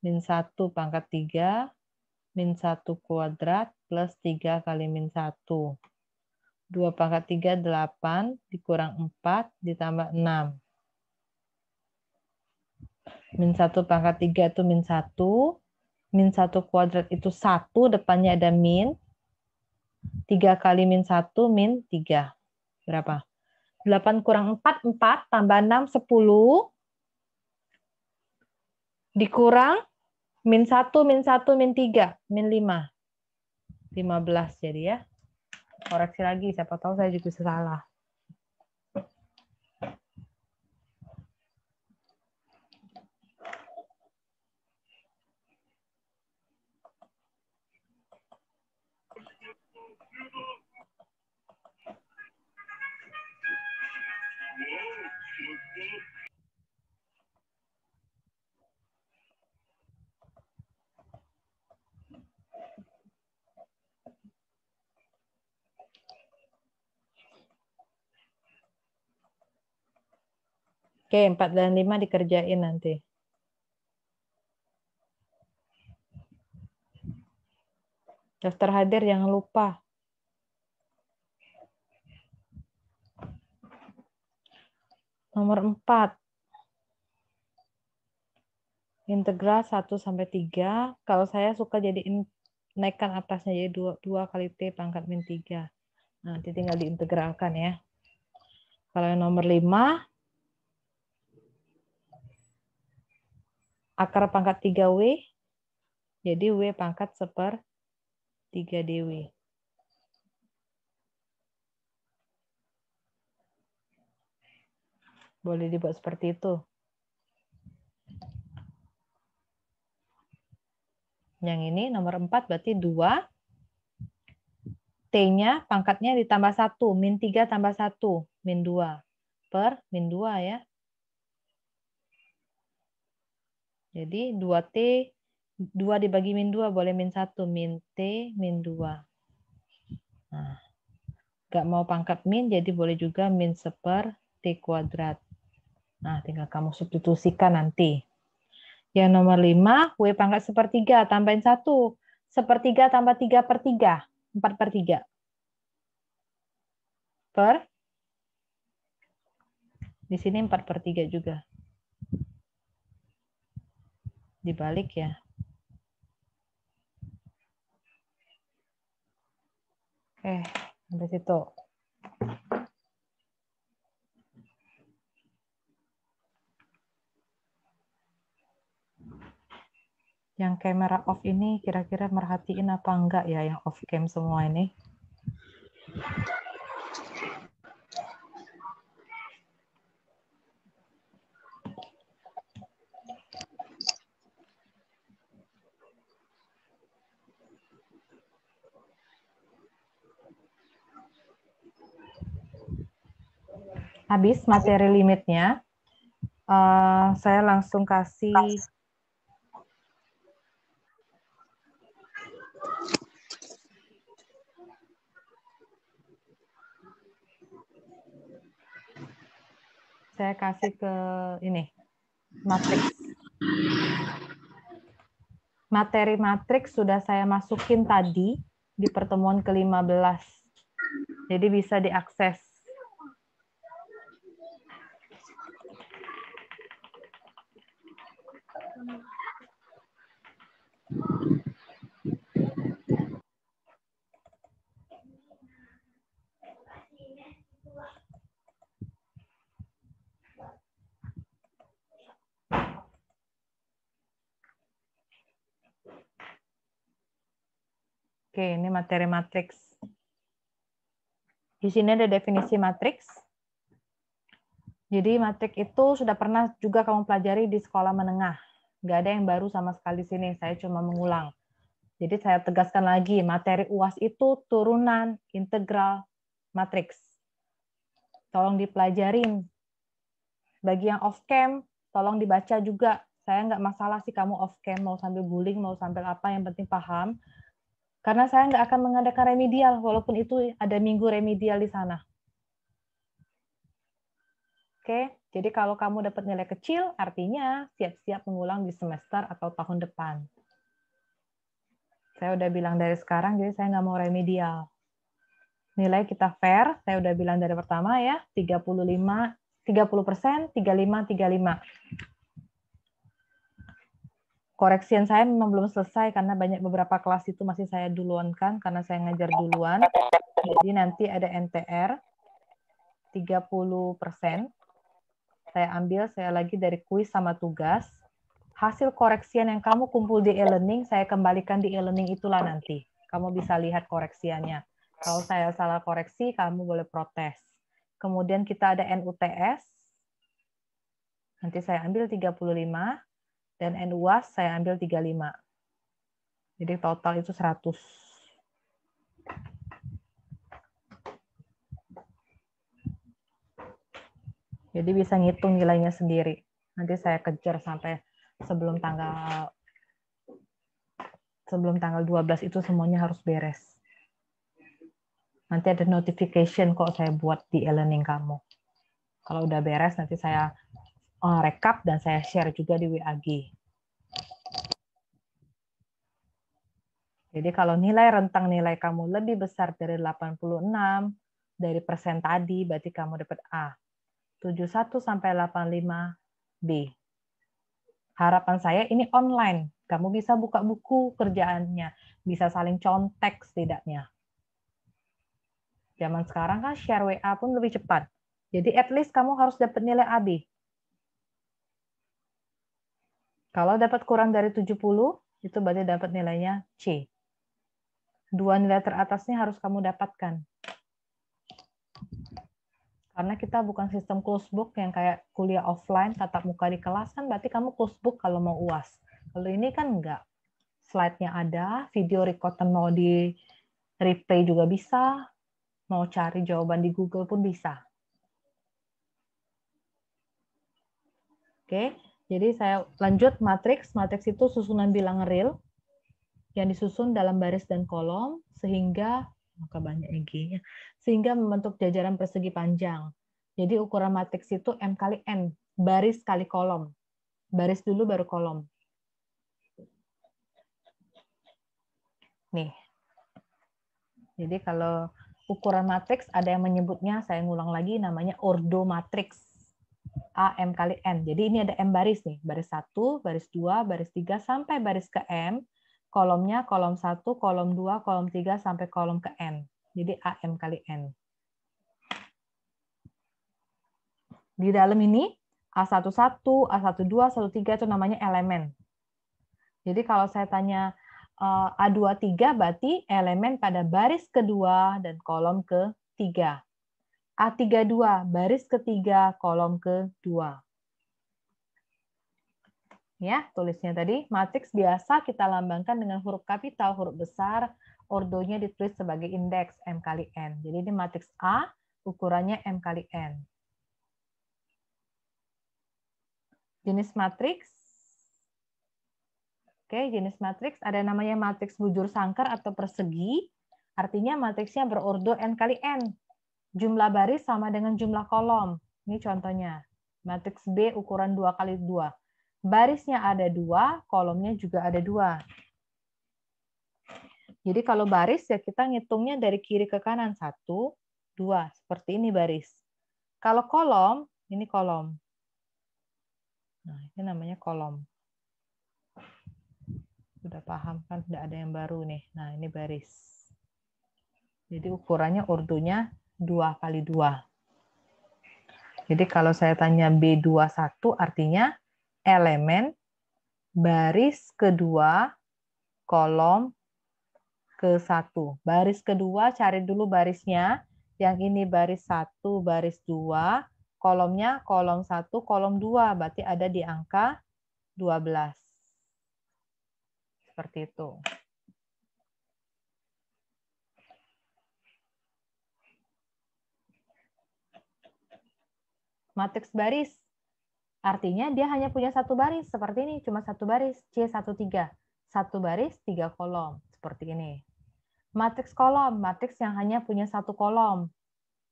min 1 pangkat 3, min 1 kuadrat, plus 3 kali min 1. 2 pangkat 3, 8, dikurang 4, ditambah 6. Min 1 pangkat 3 itu min 1. Min 1 kuadrat itu 1, depannya ada min. 3 kali min 1, min 3. Berapa? 8 kurang 4, 4. Tambah 6, 10. Dikurang min 1, min 1, min 3. Min 5. 15 jadi ya. Koreksi lagi, siapa tahu saya juga salah. Oke, 4 dan 5 dikerjain nanti. Daftar hadir jangan lupa. Nomor 4. Integral 1 sampai 3. Kalau saya suka jadiin naikkan atasnya jadi 2 kali T pangkat min 3. Nanti tinggal diintegralkan ya. Kalau yang nomor 5, akar pangkat 3W, jadi W pangkat 1/3 dW. Boleh dibuat seperti itu. Yang ini nomor 4 berarti 2. T-nya pangkatnya ditambah 1. Min 3 tambah 1. Min 2. Per min 2 ya. Jadi 2T, 2 dibagi min 2 boleh min 1. Min T, min 2. Nah, Nggak mau pangkat min, jadi boleh juga min seper T kuadrat. Nah, tinggal kamu substitusikan nanti. Yang nomor 5, W pangkat sepertiga, tambahin 1. Sepertiga tambah 3/3. 4/3. Di sini 4/3 juga. Dibalik ya. Oke, sampai situ. Yang kamera off ini kira-kira merhatiin apa enggak ya yang off cam semua ini? Habis materi limitnya, saya langsung kasih ke ini, matriks. Materi matriks sudah saya masukin tadi di pertemuan ke-15. Jadi bisa diakses. Oke, ini materi matriks. Di sini ada definisi matriks. Jadi matriks itu sudah pernah juga kamu pelajari di sekolah menengah. Nggak ada yang baru sama sekali di sini, saya cuma mengulang. Jadi saya tegaskan lagi, materi UAS itu turunan integral matriks. Tolong dipelajarin. Bagi yang off cam, tolong dibaca juga. Saya nggak masalah sih kamu off cam, mau sambil guling, mau sambil apa, yang penting paham. Karena saya nggak akan mengadakan remedial, walaupun itu ada minggu remedial di sana. Oke, jadi kalau kamu dapat nilai kecil, artinya siap-siap mengulang di semester atau tahun depan. Saya udah bilang dari sekarang, jadi saya nggak mau remedial. Nilai kita fair, saya udah bilang dari pertama ya, 30%, 35. Koreksian saya memang belum selesai karena banyak beberapa kelas itu masih saya duluankan karena saya ngajar duluan. Jadi nanti ada NTR 30%. Saya ambil, saya lagi dari kuis sama tugas. Hasil koreksian yang kamu kumpul di e-learning, saya kembalikan di e-learning itulah nanti. Kamu bisa lihat koreksiannya. Kalau saya salah koreksi, kamu boleh protes. Kemudian kita ada NUTS. Nanti saya ambil 35. Dan NUAS saya ambil 35. Jadi total itu 100. Jadi bisa ngitung nilainya sendiri. Nanti saya kejar sampai sebelum tanggal 12 itu semuanya harus beres. Nanti ada notification kok saya buat di e-learning kamu. Kalau udah beres nanti saya rekap dan saya share juga di WAG. Jadi kalau rentang nilai kamu lebih besar dari 86 dari persen tadi, berarti kamu dapat A. 71 sampai 85 B. Harapan saya ini online. Kamu bisa buka buku kerjaannya, bisa saling contek setidaknya. Zaman sekarang kan share WA pun lebih cepat. Jadi at least kamu harus dapat nilai AB. Kalau dapat kurang dari 70, itu berarti dapat nilainya C. 2 nilai teratasnya harus kamu dapatkan. Karena kita bukan sistem closed book yang kayak kuliah offline, tatap muka di kelas, kan berarti kamu closed book kalau mau UAS. Kalau ini kan enggak. Slide-nya ada, video recordan mau di replay juga bisa, mau cari jawaban di Google pun bisa. Oke, jadi saya lanjut matriks. Matriks itu susunan bilangan real yang disusun dalam baris dan kolom, sehingga maka banyak G-nya, sehingga membentuk jajaran persegi panjang. Jadi ukuran matriks itu M kali N, baris kali kolom. Baris dulu baru kolom. Nih. Jadi kalau ukuran matriks ada yang menyebutnya, saya ngulang lagi, namanya ordo matriks. A, M kali N. Jadi ini ada M baris nih, baris 1, baris 2, baris 3, sampai baris ke M. Kolomnya kolom 1, kolom 2, kolom 3, sampai kolom ke N. Jadi A, M kali N. Di dalam ini, A11, A12, A13 itu namanya elemen. Jadi kalau saya tanya A23 berarti elemen pada baris kedua dan kolom ketiga. A32 baris ketiga kolom kedua. Ya, tulisnya tadi matriks biasa kita lambangkan dengan huruf kapital, huruf besar, ordonya ditulis sebagai indeks M kali N. Jadi ini matriks A, ukurannya M kali N. Jenis matriks. Oke, jenis matriks ada namanya matriks bujur sangkar atau persegi. Artinya matriksnya berordo N kali N. Jumlah baris sama dengan jumlah kolom. Ini contohnya. Matriks B ukuran 2 kali 2. Barisnya ada 2, kolomnya juga ada 2. Jadi kalau baris ya kita ngitungnya dari kiri ke kanan. 1, 2. Seperti ini baris. Kalau kolom, ini kolom. Nah, ini namanya kolom. Sudah paham kan? Tidak ada yang baru nih. Nah, ini baris. Jadi ukurannya ordonya 2 kali 2. Jadi kalau saya tanya B21 artinya elemen baris kedua kolom ke-1. Baris kedua cari dulu barisnya. Yang ini baris 1, baris 2. Kolomnya kolom 1, kolom 2. Berarti ada di angka 12. Seperti itu. Matriks baris. Artinya dia hanya punya satu baris. Seperti ini, cuma satu baris. C13. Satu baris, 3 kolom. Seperti ini. Matriks kolom. Matriks yang hanya punya satu kolom.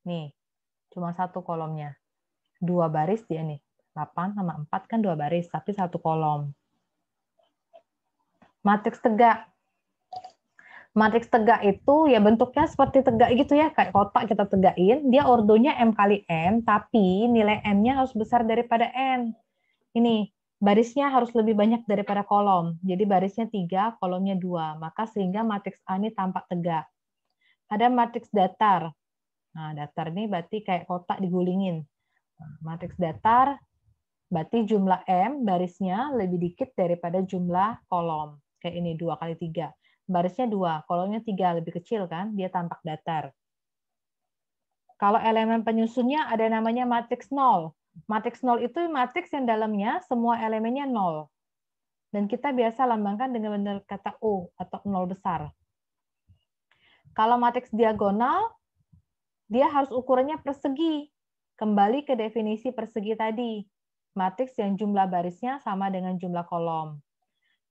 Nih, cuma satu kolomnya. 2 baris dia nih. 8 sama 4 kan 2 baris, tapi satu kolom. Matriks tegak. Matriks tegak itu ya bentuknya seperti tegak gitu ya, kayak kotak kita tegakin. Dia ordonya M kali N, tapi nilai M-nya harus besar daripada N. Ini, barisnya harus lebih banyak daripada kolom. Jadi barisnya 3, kolomnya 2. Maka sehingga matriks A ini tampak tegak. Ada matriks datar. Nah, datar ini berarti kayak kotak digulingin. Nah, matriks datar berarti jumlah M barisnya lebih dikit daripada jumlah kolom. Kayak ini 2 kali 3. Barisnya 2, kolomnya 3, lebih kecil kan, dia tampak datar. Kalau elemen penyusunnya ada namanya matriks 0. Matriks 0 itu matriks yang dalamnya semua elemennya 0. Dan kita biasa lambangkan dengan benar kata O atau 0 besar. Kalau matriks diagonal, dia harus ukurannya persegi. Kembali ke definisi persegi tadi. Matriks yang jumlah barisnya sama dengan jumlah kolom.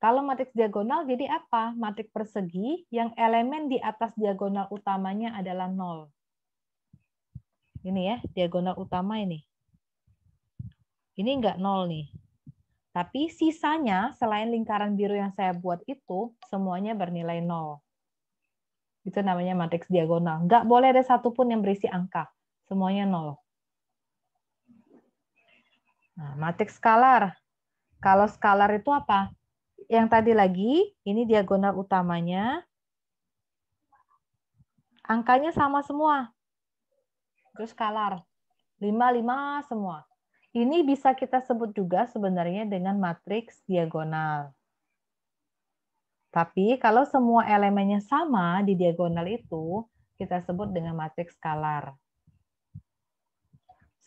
Kalau matriks diagonal jadi apa? Matriks persegi yang elemen di atas diagonal utamanya adalah 0. Ini ya, diagonal utama ini. Ini enggak 0 nih. Tapi sisanya selain lingkaran biru yang saya buat itu, semuanya bernilai 0. Itu namanya matriks diagonal. Enggak boleh ada satupun yang berisi angka. Semuanya 0. Nah, matriks skalar. Kalau skalar itu apa? Yang tadi lagi, ini diagonal utamanya, angkanya sama semua. Terus skalar. 5, 5 semua. Ini bisa kita sebut juga sebenarnya dengan matriks diagonal. Tapi kalau semua elemennya sama di diagonal itu, kita sebut dengan matriks skalar.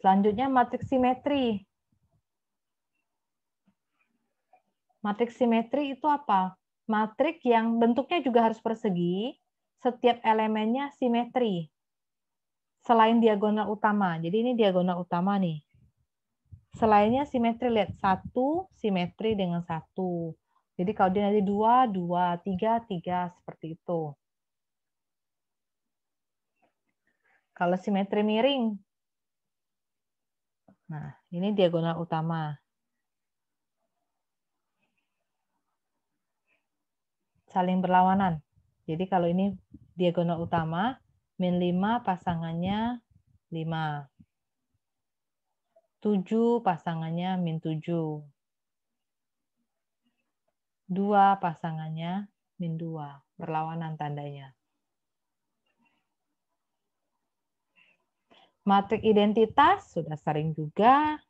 Selanjutnya matriks simetri. Matriks simetri itu apa? Matriks yang bentuknya juga harus persegi, setiap elemennya simetri. Selain diagonal utama. Jadi ini diagonal utama nih. Selainnya simetri, lihat. 1 simetri dengan 1. Jadi kalau dia nanti 2, 2, 3, 3, seperti itu. Kalau simetri miring. Nah, ini diagonal utama. Saling berlawanan. Jadi kalau ini diagonal utama, min 5 pasangannya 5. 7 pasangannya min 7. 2 pasangannya min 2. Berlawanan tandanya. Matrik identitas sudah sering juga.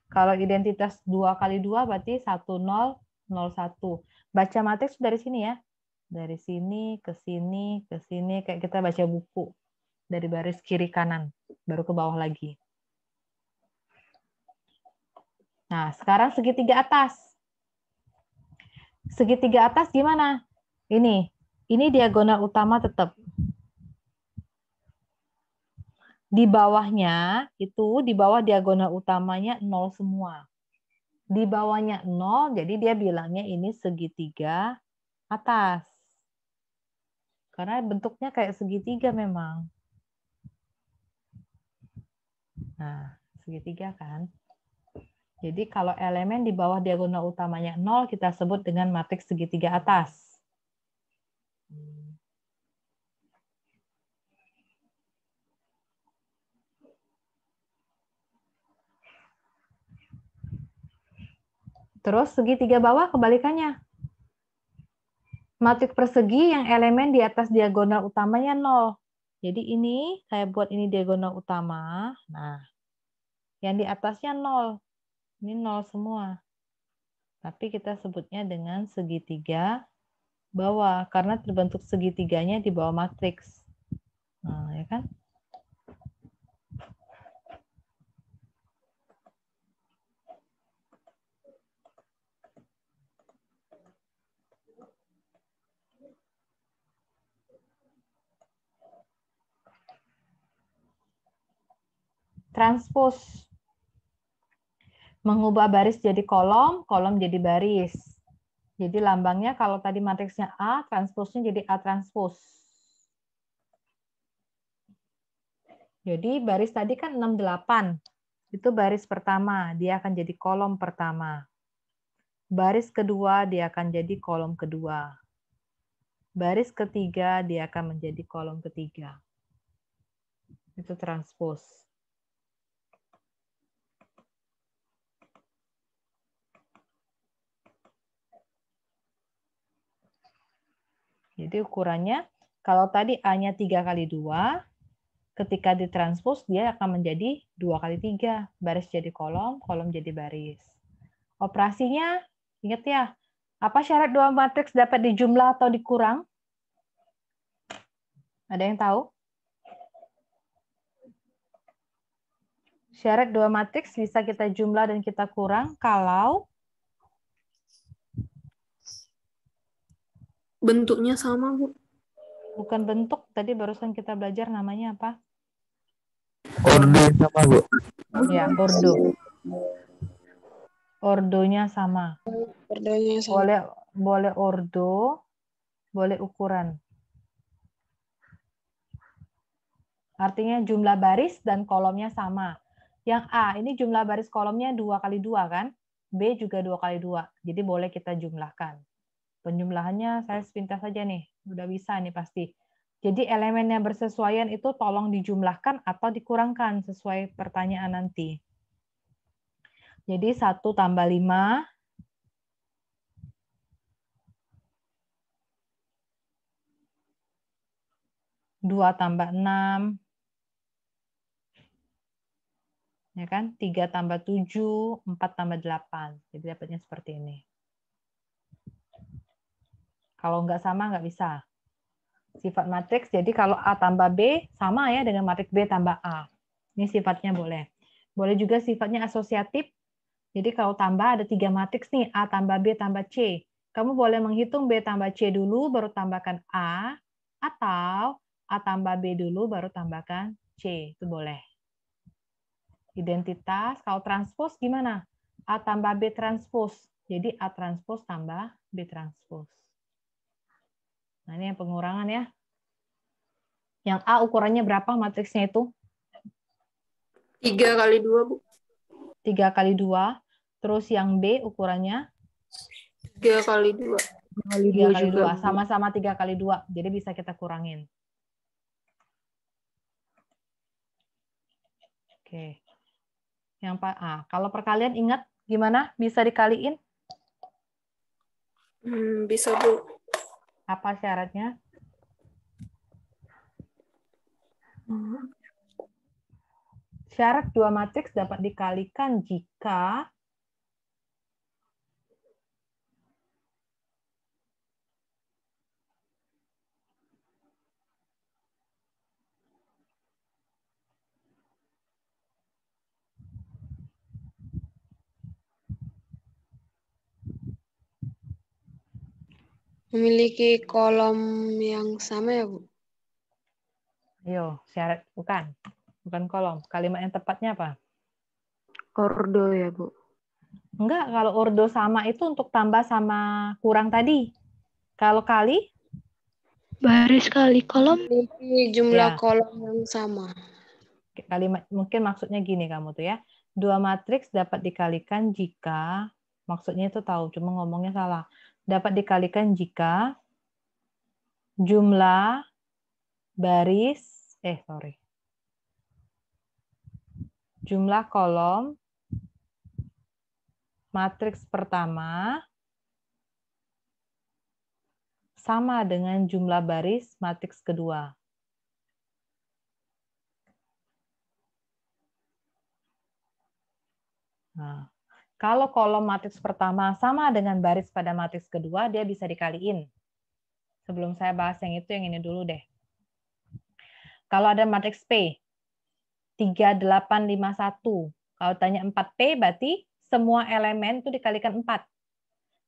Kalau identitas 2 kali 2 berarti 1, 0, 0, 1. Baca matriks dari sini ya. Dari sini, ke sini, ke sini. Kayak kita baca buku. Dari baris kiri kanan. Baru ke bawah lagi. Nah, sekarang segitiga atas. Segitiga atas gimana? Ini diagonal utama tetap. Di bawahnya, itu di bawah diagonal utamanya 0 semua. Di bawahnya 0, jadi dia bilangnya ini segitiga atas. Karena bentuknya kayak segitiga memang. Nah, segitiga kan. Jadi kalau elemen di bawah diagonal utamanya 0, kita sebut dengan matriks segitiga atas. Terus segitiga bawah kebalikannya. Matriks persegi yang elemen di atas diagonal utamanya 0. Jadi ini, saya buat ini diagonal utama. Nah, yang di atasnya 0. Ini 0 semua. Tapi kita sebutnya dengan segitiga bawah. Karena terbentuk segitiganya di bawah matriks. Nah, ya kan? Transpose. Mengubah baris jadi kolom, kolom jadi baris. Jadi lambangnya kalau tadi matriksnya A, transposnya jadi A transpose. Jadi baris tadi kan 6, 8. Itu baris pertama, dia akan jadi kolom pertama. Baris kedua, dia akan jadi kolom kedua. Baris ketiga, dia akan menjadi kolom ketiga. Itu transpose. Jadi ukurannya, kalau tadi A-nya 3 kali 2, ketika ditranspos dia akan menjadi 2 kali 3. Baris jadi kolom, kolom jadi baris. Operasinya, ingat ya, apa syarat dua matriks dapat dijumlah atau dikurang? Ada yang tahu? Syarat dua matriks bisa kita jumlah dan kita kurang kalau
Bentuknya sama, Bu.
bukan bentuk, tadi barusan kita belajar namanya apa?
Ordo sama, Bu.
Ya, ordo. Ordonya sama.
Ordonya sama.
Boleh ordo, boleh ukuran. Artinya jumlah baris dan kolomnya sama. Yang A, ini jumlah baris kolomnya 2 kali 2 kan? B juga 2 kali 2. Jadi boleh kita jumlahkan. Penjumlahannya saya sepintas saja nih. Udah bisa nih pasti. Jadi elemen yang bersesuaian itu tolong dijumlahkan atau dikurangkan sesuai pertanyaan nanti. Jadi 1 tambah 5. 2 tambah 6. Ya kan? 3 tambah 7, 4 tambah 8. Jadi dapatnya seperti ini. Kalau nggak sama, nggak bisa. Sifat matriks, jadi kalau A tambah B, sama ya dengan matriks B tambah A. Ini sifatnya boleh. Boleh juga sifatnya asosiatif. Jadi kalau tambah ada 3 matriks nih, A tambah B tambah C. Kamu boleh menghitung B tambah C dulu, baru tambahkan A. Atau A tambah B dulu, baru tambahkan C. Itu boleh. Identitas, kalau transpose gimana? A tambah B transpose. Jadi A transpose tambah B transpose. Nah, ini yang pengurangan ya. Yang A ukurannya berapa matriksnya itu?
3 kali 2, Bu.
3 kali 2. Terus yang B ukurannya?
3 kali 2.
3 kali 2. Sama-sama 3 kali 2. Jadi bisa kita kurangin. Oke. Kalau perkalian ingat gimana bisa dikaliin?
Bisa, Bu.
Apa syaratnya? Syarat dua matriks dapat dikalikan jika
Memiliki kolom yang sama ya, Bu?
Ayo, syarat bukan kolom. Kalimat yang tepatnya apa?
Ordo ya, Bu.
Enggak, kalau ordo sama itu untuk tambah sama kurang tadi. Kalau kali?
Baris kali kolom.
Memiliki jumlah
Ya.
kolom yang sama.
Kalimat mungkin maksudnya gini kamu tuh ya. Dua matriks dapat dikalikan jika, maksudnya itu tahu, cuma ngomongnya salah. Dapat dikalikan jika jumlah baris, jumlah kolom matriks pertama sama dengan jumlah baris matriks kedua. Nah, kalau kolom matriks pertama sama dengan baris pada matriks kedua, dia bisa dikaliin. Sebelum saya bahas yang itu, yang ini dulu deh. Kalau ada matriks P, 3851. Kalau tanya 4P, berarti semua elemen itu dikalikan 4.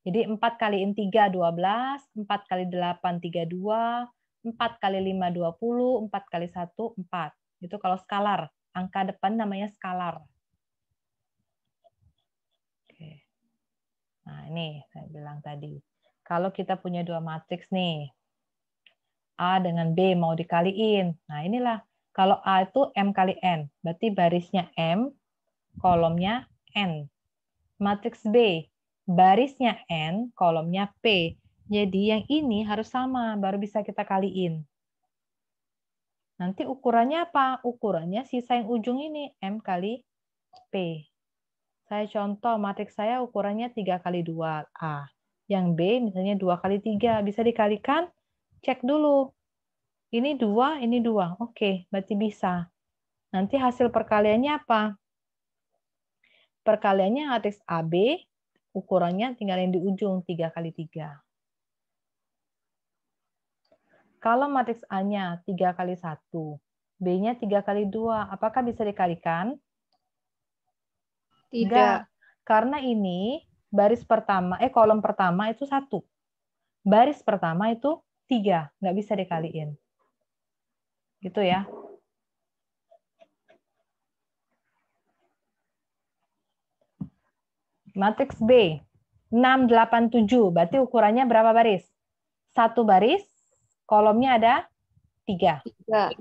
Jadi 4 kaliin 3, 12. 4 kali 8, 32. 4 kali 5, 20. 4 kali 1, 4. Itu kalau skalar. Angka depan namanya skalar. Oke. Nah, ini saya bilang tadi. Kalau kita punya dua matriks nih, A dengan B mau dikaliin. Nah, inilah. Kalau A itu M kali N. Berarti barisnya M, kolomnya N. Matriks B, barisnya N, kolomnya P. Jadi yang ini harus sama, baru bisa kita kaliin. Nanti ukurannya apa? Ukurannya sisa yang ujung ini, M kali P. Saya contoh, matriks saya ukurannya 3 kali 2A. Yang B misalnya 2 kali 3. Bisa dikalikan? Cek dulu. Ini 2, ini 2. Oke, berarti bisa. Nanti hasil perkaliannya apa? Perkaliannya matriks AB, ukurannya tinggal yang di ujung, 3 kali 3. Kalau matriks A-nya 3 kali 1, B-nya 3 kali 2, apakah bisa dikalikan?
Tidak.
Enggak, karena ini baris pertama, kolom pertama itu 1. Baris pertama itu 3, nggak bisa dikaliin. Gitu ya. Matriks B, 6, 8, 7, berarti ukurannya berapa baris? 1 baris, kolomnya ada 3.
3.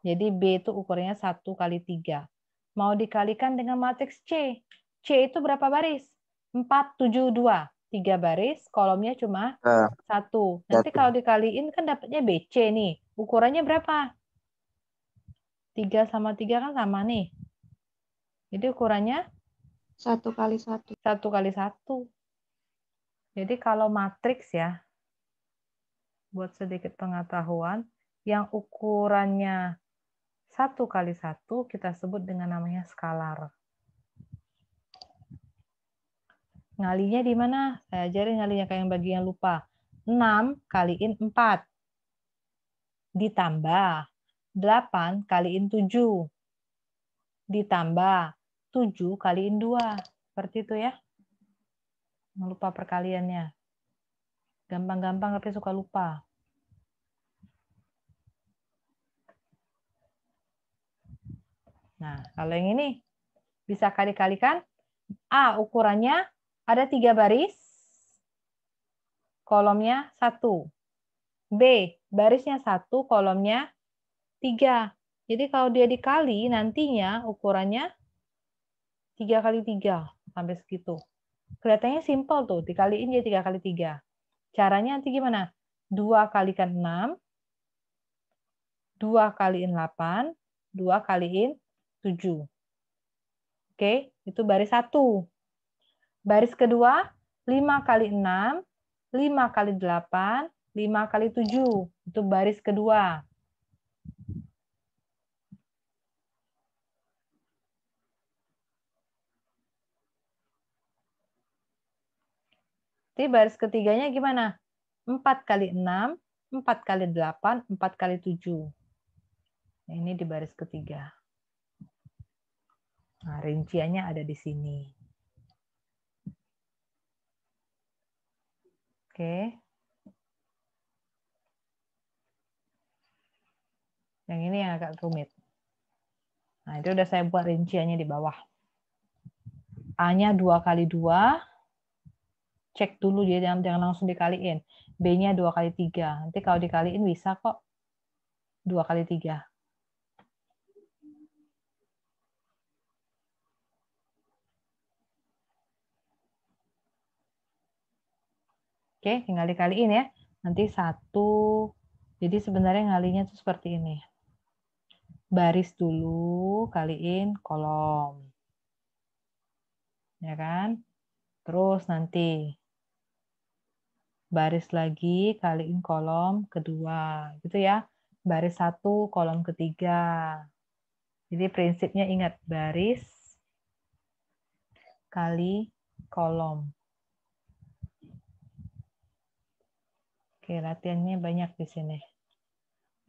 Jadi B itu ukurannya 1 kali 3. Mau dikalikan dengan matriks C. C itu berapa baris? 4, 7, 2. 3 baris, kolomnya cuma 1. Nanti kalau dikaliin kan dapatnya BC nih. Ukurannya berapa? 3 sama 3 kan sama nih. Jadi ukurannya?
1 kali 1.
1 kali 1. Jadi kalau matriks ya, buat sedikit pengetahuan, yang ukurannya 1 kali 1 kita sebut dengan namanya skalar. Ngalinya di mana? Saya ajarin ngalinya kayak yang bagi yang lupa. 6 kaliin 4. Ditambah 8 kaliin 7. Ditambah 7 kaliin 2. Seperti itu ya. Lupa perkaliannya. Gampang-gampang tapi suka lupa. Nah, kalau yang ini bisa kali-kalikan. A ukurannya ada 3 baris, kolomnya 1. B barisnya 1, kolomnya 3. Jadi kalau dia dikali, nantinya ukurannya 3 kali 3. Sampai segitu. Kelihatannya simpel tuh, dikaliin jadi 3 kali 3. Caranya nanti gimana? 2 kalikan 6, 2 kaliin 8, 2 kaliin 7. Oke, itu baris 1. Baris kedua, 5 kali 6, 5 kali 8, 5 kali 7. Itu baris kedua. Jadi baris ketiganya gimana? 4 kali 6, 4 kali 8, 4 kali 7. Ini di baris ketiga. Nah, rinciannya ada di sini. Oke. Yang ini yang agak rumit. Nah, itu udah saya buat rinciannya di bawah. A-nya 2 kali 2. Cek dulu dia, jangan langsung dikaliin. B-nya 2 kali 3. Nanti kalau dikaliin bisa kok 2 kali 3. Oke, tinggal dikaliin ya. Nanti 1. Jadi sebenarnya ngalinya tuh seperti ini. Baris dulu, kaliin kolom. Ya kan? Terus nanti baris lagi, kaliin kolom kedua. Gitu ya. Baris 1, kolom ketiga. Jadi prinsipnya ingat, baris kali kolom. Oke, latihannya banyak di sini.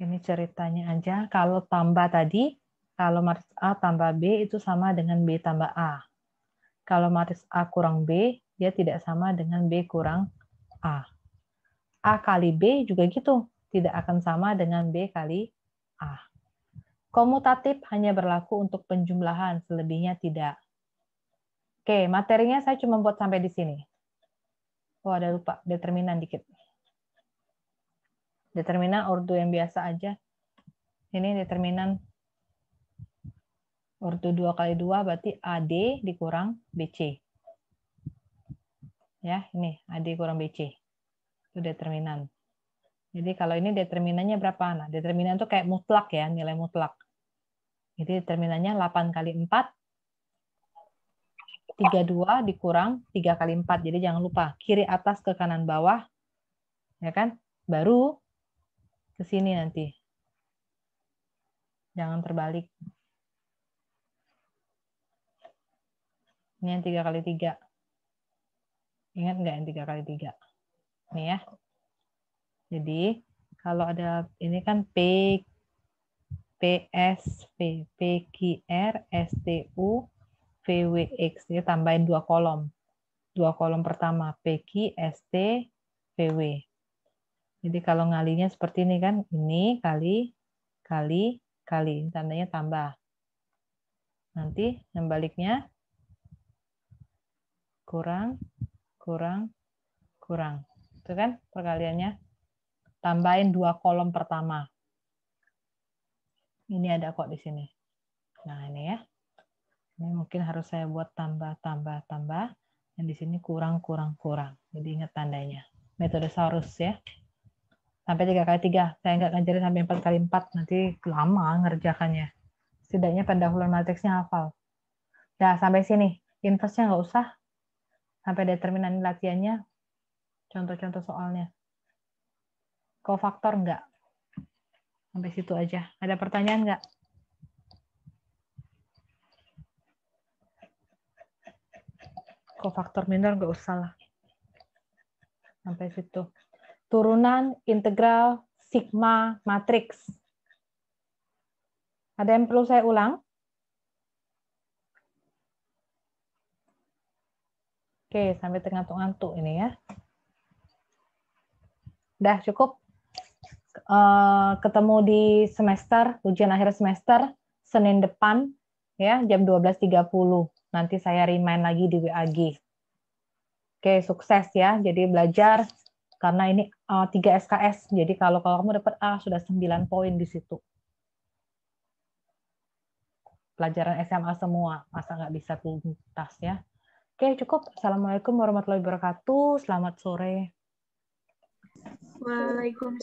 Ini ceritanya aja. Kalau tambah tadi, kalau matriks A tambah B itu sama dengan B tambah A. Kalau matriks A kurang B, dia tidak sama dengan B kurang A. A kali B juga gitu. Tidak akan sama dengan B kali A. Komutatif hanya berlaku untuk penjumlahan, selebihnya tidak. Oke, materinya saya cuma buat sampai di sini. Oh, ada lupa, determinan dikit. Determinan ordo yang biasa aja. Ini determinan ordo 2 kali 2 berarti AD dikurang BC. Ya, ini AD kurang BC. Itu determinan. Jadi kalau ini determinannya berapa? Nah, determinan itu kayak mutlak ya, nilai mutlak. Jadi determinannya 8 kali 4, 32 dikurang 3 kali 4. Jadi jangan lupa, kiri atas ke kanan bawah. Ya kan? Baru ke sini nanti. Jangan terbalik. Ini yang 3 kali 3. Ingat nggak yang 3 kali 3? Ini ya. Jadi, kalau ada, ini kan P, PSV, PQR, STU, VWX. Jadi tambahin 2 kolom. 2 kolom pertama, PQ, ST, VW. Jadi kalau ngalinya seperti ini kan, ini kali, kali, kali. Tandanya tambah. Nanti yang baliknya kurang, kurang, kurang. Itu kan perkaliannya. Tambahin 2 kolom pertama. Ini ada kok di sini. Nah ini ya. Ini mungkin harus saya buat tambah, tambah, tambah. Dan di sini kurang, kurang, kurang. Jadi ingat tandanya. Metode Saurus ya. Sampai 3 kali 3. Saya nggak ngajarin sampai 4 kali 4. Nanti lama ngerjakannya. Setidaknya pendahuluan matriksnya hafal. Nah, sampai sini. Inverse-nya nggak usah. Sampai determinan latihannya. Contoh-contoh soalnya. Kofaktor nggak? Sampai situ aja. Ada pertanyaan nggak? Kofaktor minor nggak usah lah. Sampai situ. Turunan integral sigma matriks. Ada yang perlu saya ulang? Oke, sampai ngantuk-ngantuk ini ya. Udah cukup. Ketemu di semester, ujian akhir semester, Senin depan, ya jam 12.30. Nanti saya remind lagi di WAG. Oke, sukses ya. Jadi belajar, karena ini 3 SKS. Jadi kalau kamu dapat A, sudah 9 poin di situ. pelajaran SMA semua, masa nggak bisa tuntas ya. Oke, cukup. Assalamualaikum warahmatullahi wabarakatuh. Selamat sore.
Waalaikumsalam.